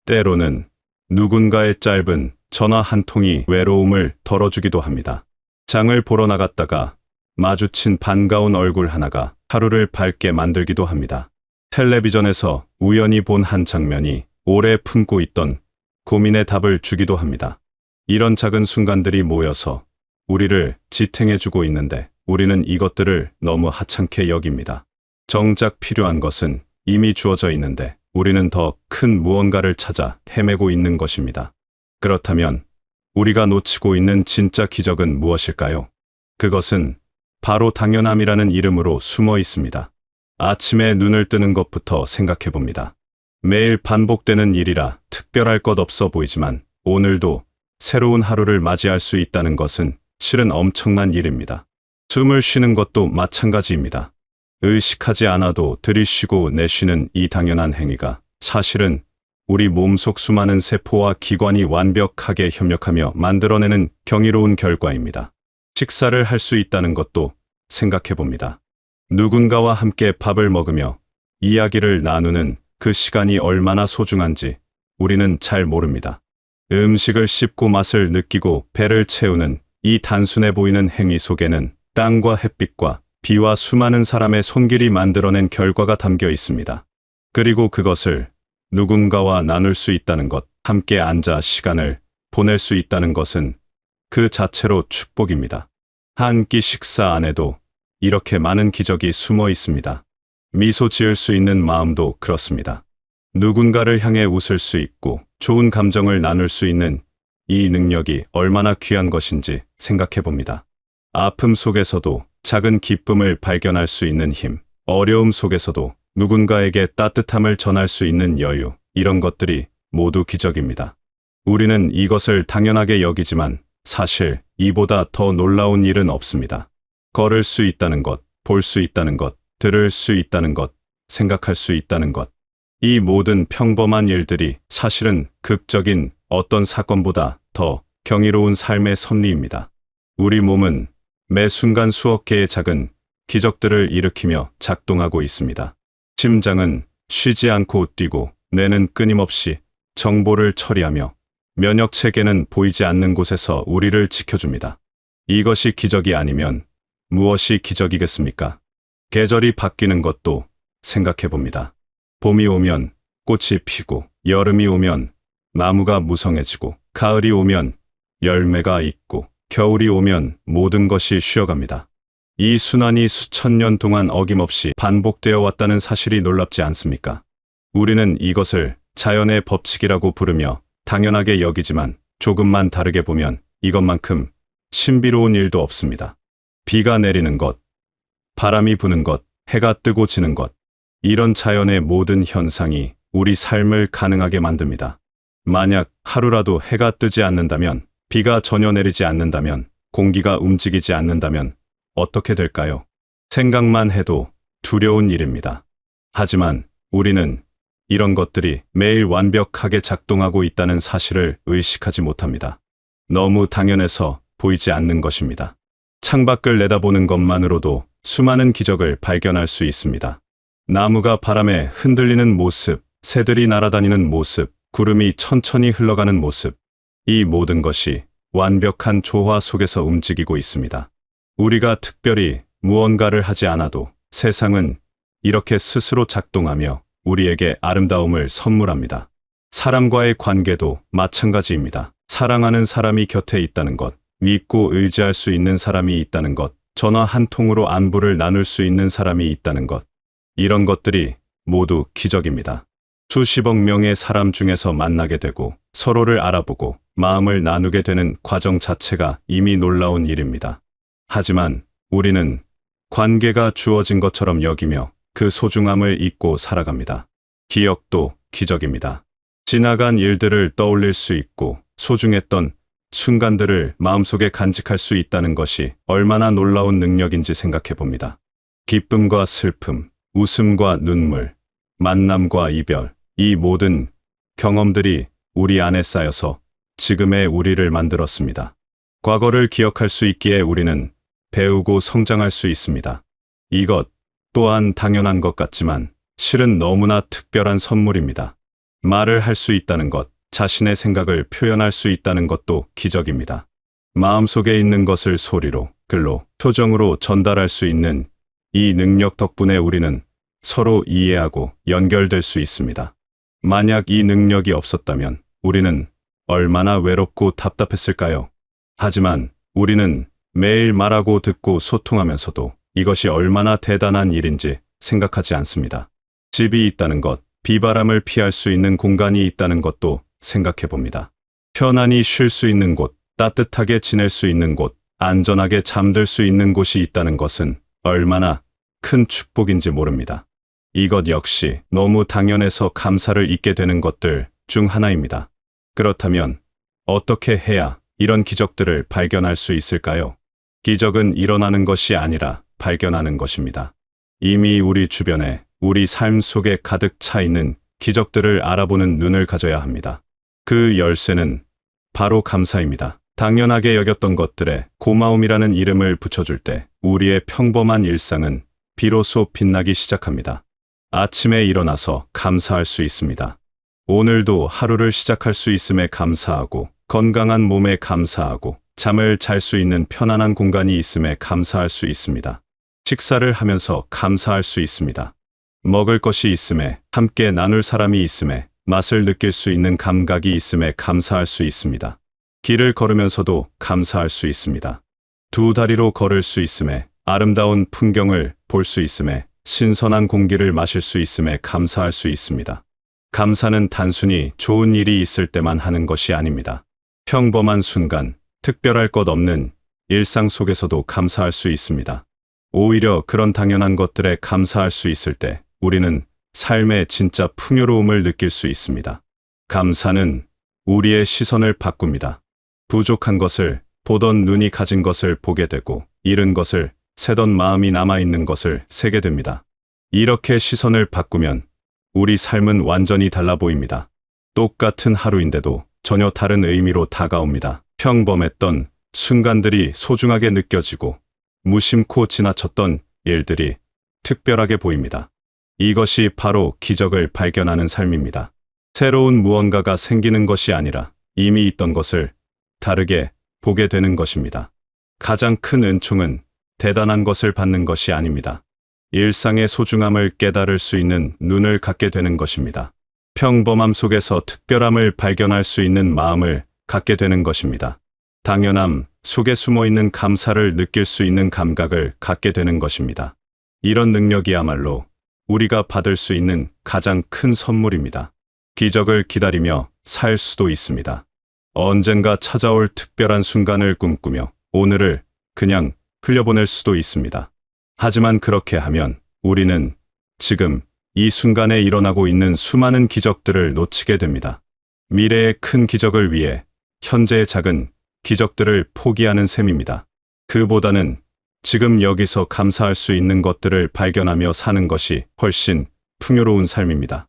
때로는 누군가의 짧은 전화 한 통이 외로움을 덜어주기도 합니다. 장을 보러 나갔다가 마주친 반가운 얼굴 하나가 하루를 밝게 만들기도 합니다. 텔레비전에서 우연히 본 한 장면이 오래 품고 있던 고민의 답을 주기도 합니다. 이런 작은 순간들이 모여서 우리를 지탱해주고 있는데 우리는 이것들을 너무 하찮게 여깁니다. 정작 필요한 것은 이미 주어져 있는데 우리는 더 큰 무언가를 찾아 헤매고 있는 것입니다. 그렇다면 우리가 놓치고 있는 진짜 기적은 무엇일까요? 그것은 바로 당연함이라는 이름으로 숨어 있습니다. 아침에 눈을 뜨는 것부터 생각해 봅니다. 매일 반복되는 일이라 특별할 것 없어 보이지만 오늘도 새로운 하루를 맞이할 수 있다는 것은 실은 엄청난 일입니다. 숨을 쉬는 것도 마찬가지입니다. 의식하지 않아도 들이쉬고 내쉬는 이 당연한 행위가 사실은 우리 몸속 수많은 세포와 기관이 완벽하게 협력하며 만들어내는 경이로운 결과입니다. 식사를 할 수 있다는 것도 생각해 봅니다. 누군가와 함께 밥을 먹으며 이야기를 나누는 그 시간이 얼마나 소중한지 우리는 잘 모릅니다. 음식을 씹고 맛을 느끼고 배를 채우는 이 단순해 보이는 행위 속에는 땅과 햇빛과 비와 수많은 사람의 손길이 만들어낸 결과가 담겨 있습니다. 그리고 그것을 누군가와 나눌 수 있다는 것, 함께 앉아 시간을 보낼 수 있다는 것은 그 자체로 축복입니다. 한 끼 식사 안에도 이렇게 많은 기적이 숨어 있습니다. 미소 지을 수 있는 마음도 그렇습니다. 누군가를 향해 웃을 수 있고 좋은 감정을 나눌 수 있는 이 능력이 얼마나 귀한 것인지 생각해 봅니다. 아픔 속에서도 작은 기쁨을 발견할 수 있는 힘, 어려움 속에서도 누군가에게 따뜻함을 전할 수 있는 여유, 이런 것들이 모두 기적입니다. 우리는 이것을 당연하게 여기지만 사실 이보다 더 놀라운 일은 없습니다. 걸을 수 있다는 것, 볼 수 있다는 것, 들을 수 있다는 것, 생각할 수 있다는 것. 이 모든 평범한 일들이 사실은 극적인 어떤 사건보다 더 경이로운 삶의 섭리입니다. 우리 몸은 매 순간 수억 개의 작은 기적들을 일으키며 작동하고 있습니다. 심장은 쉬지 않고 뛰고 뇌는 끊임없이 정보를 처리하며 면역 체계는 보이지 않는 곳에서 우리를 지켜줍니다. 이것이 기적이 아니면 무엇이 기적이겠습니까? 계절이 바뀌는 것도 생각해 봅니다. 봄이 오면 꽃이 피고, 여름이 오면 나무가 무성해지고, 가을이 오면 열매가 익고, 겨울이 오면 모든 것이 쉬어갑니다. 이 순환이 수천 년 동안 어김없이 반복되어 왔다는 사실이 놀랍지 않습니까? 우리는 이것을 자연의 법칙이라고 부르며 당연하게 여기지만 조금만 다르게 보면 이것만큼 신비로운 일도 없습니다. 비가 내리는 것, 바람이 부는 것, 해가 뜨고 지는 것, 이런 자연의 모든 현상이 우리 삶을 가능하게 만듭니다. 만약 하루라도 해가 뜨지 않는다면, 비가 전혀 내리지 않는다면, 공기가 움직이지 않는다면 어떻게 될까요? 생각만 해도 두려운 일입니다. 하지만 우리는 이런 것들이 매일 완벽하게 작동하고 있다는 사실을 의식하지 못합니다. 너무 당연해서 보이지 않는 것입니다. 창밖을 내다보는 것만으로도 수많은 기적을 발견할 수 있습니다. 나무가 바람에 흔들리는 모습, 새들이 날아다니는 모습, 구름이 천천히 흘러가는 모습, 이 모든 것이 완벽한 조화 속에서 움직이고 있습니다. 우리가 특별히 무언가를 하지 않아도 세상은 이렇게 스스로 작동하며 우리에게 아름다움을 선물합니다. 사람과의 관계도 마찬가지입니다. 사랑하는 사람이 곁에 있다는 것, 믿고 의지할 수 있는 사람이 있다는 것, 전화 한 통으로 안부를 나눌 수 있는 사람이 있다는 것, 이런 것들이 모두 기적입니다. 수십억 명의 사람 중에서 만나게 되고 서로를 알아보고 마음을 나누게 되는 과정 자체가 이미 놀라운 일입니다. 하지만 우리는 관계가 주어진 것처럼 여기며 그 소중함을 잊고 살아갑니다. 기억도 기적입니다. 지나간 일들을 떠올릴 수 있고 소중했던 순간들을 마음속에 간직할 수 있다는 것이 얼마나 놀라운 능력인지 생각해 봅니다. 기쁨과 슬픔, 웃음과 눈물, 만남과 이별, 이 모든 경험들이 우리 안에 쌓여서 지금의 우리를 만들었습니다. 과거를 기억할 수 있기에 우리는 배우고 성장할 수 있습니다. 이것 또한 당연한 것 같지만 실은 너무나 특별한 선물입니다. 말을 할 수 있다는 것, 자신의 생각을 표현할 수 있다는 것도 기적입니다. 마음속에 있는 것을 소리로, 글로, 표정으로 전달할 수 있는 이 능력 덕분에 우리는 서로 이해하고 연결될 수 있습니다. 만약 이 능력이 없었다면 우리는 얼마나 외롭고 답답했을까요? 하지만 우리는 매일 말하고 듣고 소통하면서도 이것이 얼마나 대단한 일인지 생각하지 않습니다. 집이 있다는 것, 비바람을 피할 수 있는 공간이 있다는 것도 생각해 봅니다. 편안히 쉴 수 있는 곳, 따뜻하게 지낼 수 있는 곳, 안전하게 잠들 수 있는 곳이 있다는 것은 얼마나 큰 축복인지 모릅니다. 이것 역시 너무 당연해서 감사를 잊게 되는 것들 중 하나입니다. 그렇다면 어떻게 해야 이런 기적들을 발견할 수 있을까요? 기적은 일어나는 것이 아니라 발견하는 것입니다. 이미 우리 주변에 우리 삶 속에 가득 차 있는 기적들을 알아보는 눈을 가져야 합니다. 그 열쇠는 바로 감사입니다. 당연하게 여겼던 것들에 고마움이라는 이름을 붙여줄 때 우리의 평범한 일상은 비로소 빛나기 시작합니다. 아침에 일어나서 감사할 수 있습니다. 오늘도 하루를 시작할 수 있음에 감사하고, 건강한 몸에 감사하고, 잠을 잘 수 있는 편안한 공간이 있음에 감사할 수 있습니다. 식사를 하면서 감사할 수 있습니다. 먹을 것이 있음에, 함께 나눌 사람이 있음에, 맛을 느낄 수 있는 감각이 있음에 감사할 수 있습니다. 길을 걸으면서도 감사할 수 있습니다. 두 다리로 걸을 수 있음에, 아름다운 풍경을 볼 수 있음에, 신선한 공기를 마실 수 있음에 감사할 수 있습니다. 감사는 단순히 좋은 일이 있을 때만 하는 것이 아닙니다. 평범한 순간, 특별할 것 없는 일상 속에서도 감사할 수 있습니다. 오히려 그런 당연한 것들에 감사할 수 있을 때 우리는 삶의 진짜 풍요로움을 느낄 수 있습니다. 감사는 우리의 시선을 바꿉니다. 부족한 것을 보던 눈이 가진 것을 보게 되고, 잃은 것을 세던 마음이 남아있는 것을 세게 됩니다. 이렇게 시선을 바꾸면 우리 삶은 완전히 달라 보입니다. 똑같은 하루인데도 전혀 다른 의미로 다가옵니다. 평범했던 순간들이 소중하게 느껴지고, 무심코 지나쳤던 일들이 특별하게 보입니다. 이것이 바로 기적을 발견하는 삶입니다. 새로운 무언가가 생기는 것이 아니라 이미 있던 것을 다르게 보게 되는 것입니다. 가장 큰 은총은 대단한 것을 받는 것이 아닙니다. 일상의 소중함을 깨달을 수 있는 눈을 갖게 되는 것입니다. 평범함 속에서 특별함을 발견할 수 있는 마음을 갖게 되는 것입니다. 당연함 속에 숨어 있는 감사를 느낄 수 있는 감각을 갖게 되는 것입니다. 이런 능력이야말로 우리가 받을 수 있는 가장 큰 선물입니다. 기적을 기다리며 살 수도 있습니다. 언젠가 찾아올 특별한 순간을 꿈꾸며 오늘을 그냥 흘려보낼 수도 있습니다. 하지만 그렇게 하면 우리는 지금 이 순간에 일어나고 있는 수많은 기적들을 놓치게 됩니다. 미래의 큰 기적을 위해 현재의 작은 기적들을 포기하는 셈입니다. 그보다는 지금 여기서 감사할 수 있는 것들을 발견하며 사는 것이 훨씬 풍요로운 삶입니다.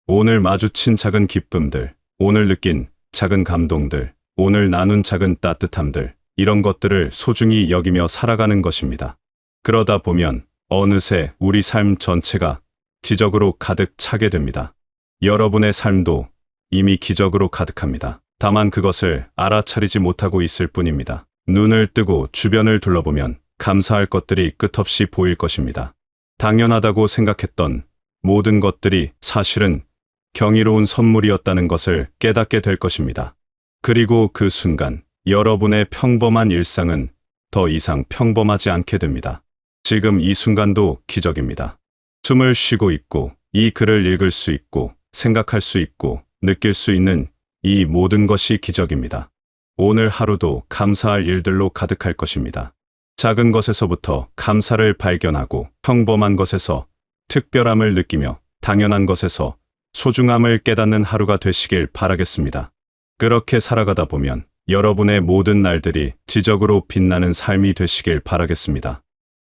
오늘 마주친 작은 기쁨들, 오늘 느낀 작은 감동들, 오늘 나눈 작은 따뜻함들, 이런 것들을 소중히 여기며 살아가는 것입니다. 그러다 보면 어느새 우리 삶 전체가 기적으로 가득 차게 됩니다. 여러분의 삶도 이미 기적으로 가득합니다. 다만 그것을 알아차리지 못하고 있을 뿐입니다. 눈을 뜨고 주변을 둘러보면 감사할 것들이 끝없이 보일 것입니다. 당연하다고 생각했던 모든 것들이 사실은 경이로운 선물이었다는 것을 깨닫게 될 것입니다. 그리고 그 순간 여러분의 평범한 일상은 더 이상 평범하지 않게 됩니다. 지금 이 순간도 기적입니다. 숨을 쉬고 있고 이 글을 읽을 수 있고 생각할 수 있고 느낄 수 있는 이 모든 것이 기적입니다. 오늘 하루도 감사할 일들로 가득할 것입니다. 작은 것에서부터 감사를 발견하고 평범한 것에서 특별함을 느끼며 당연한 것에서 소중함을 깨닫는 하루가 되시길 바라겠습니다. 그렇게 살아가다 보면 여러분의 모든 날들이 기적으로 빛나는 삶이 되시길 바라겠습니다.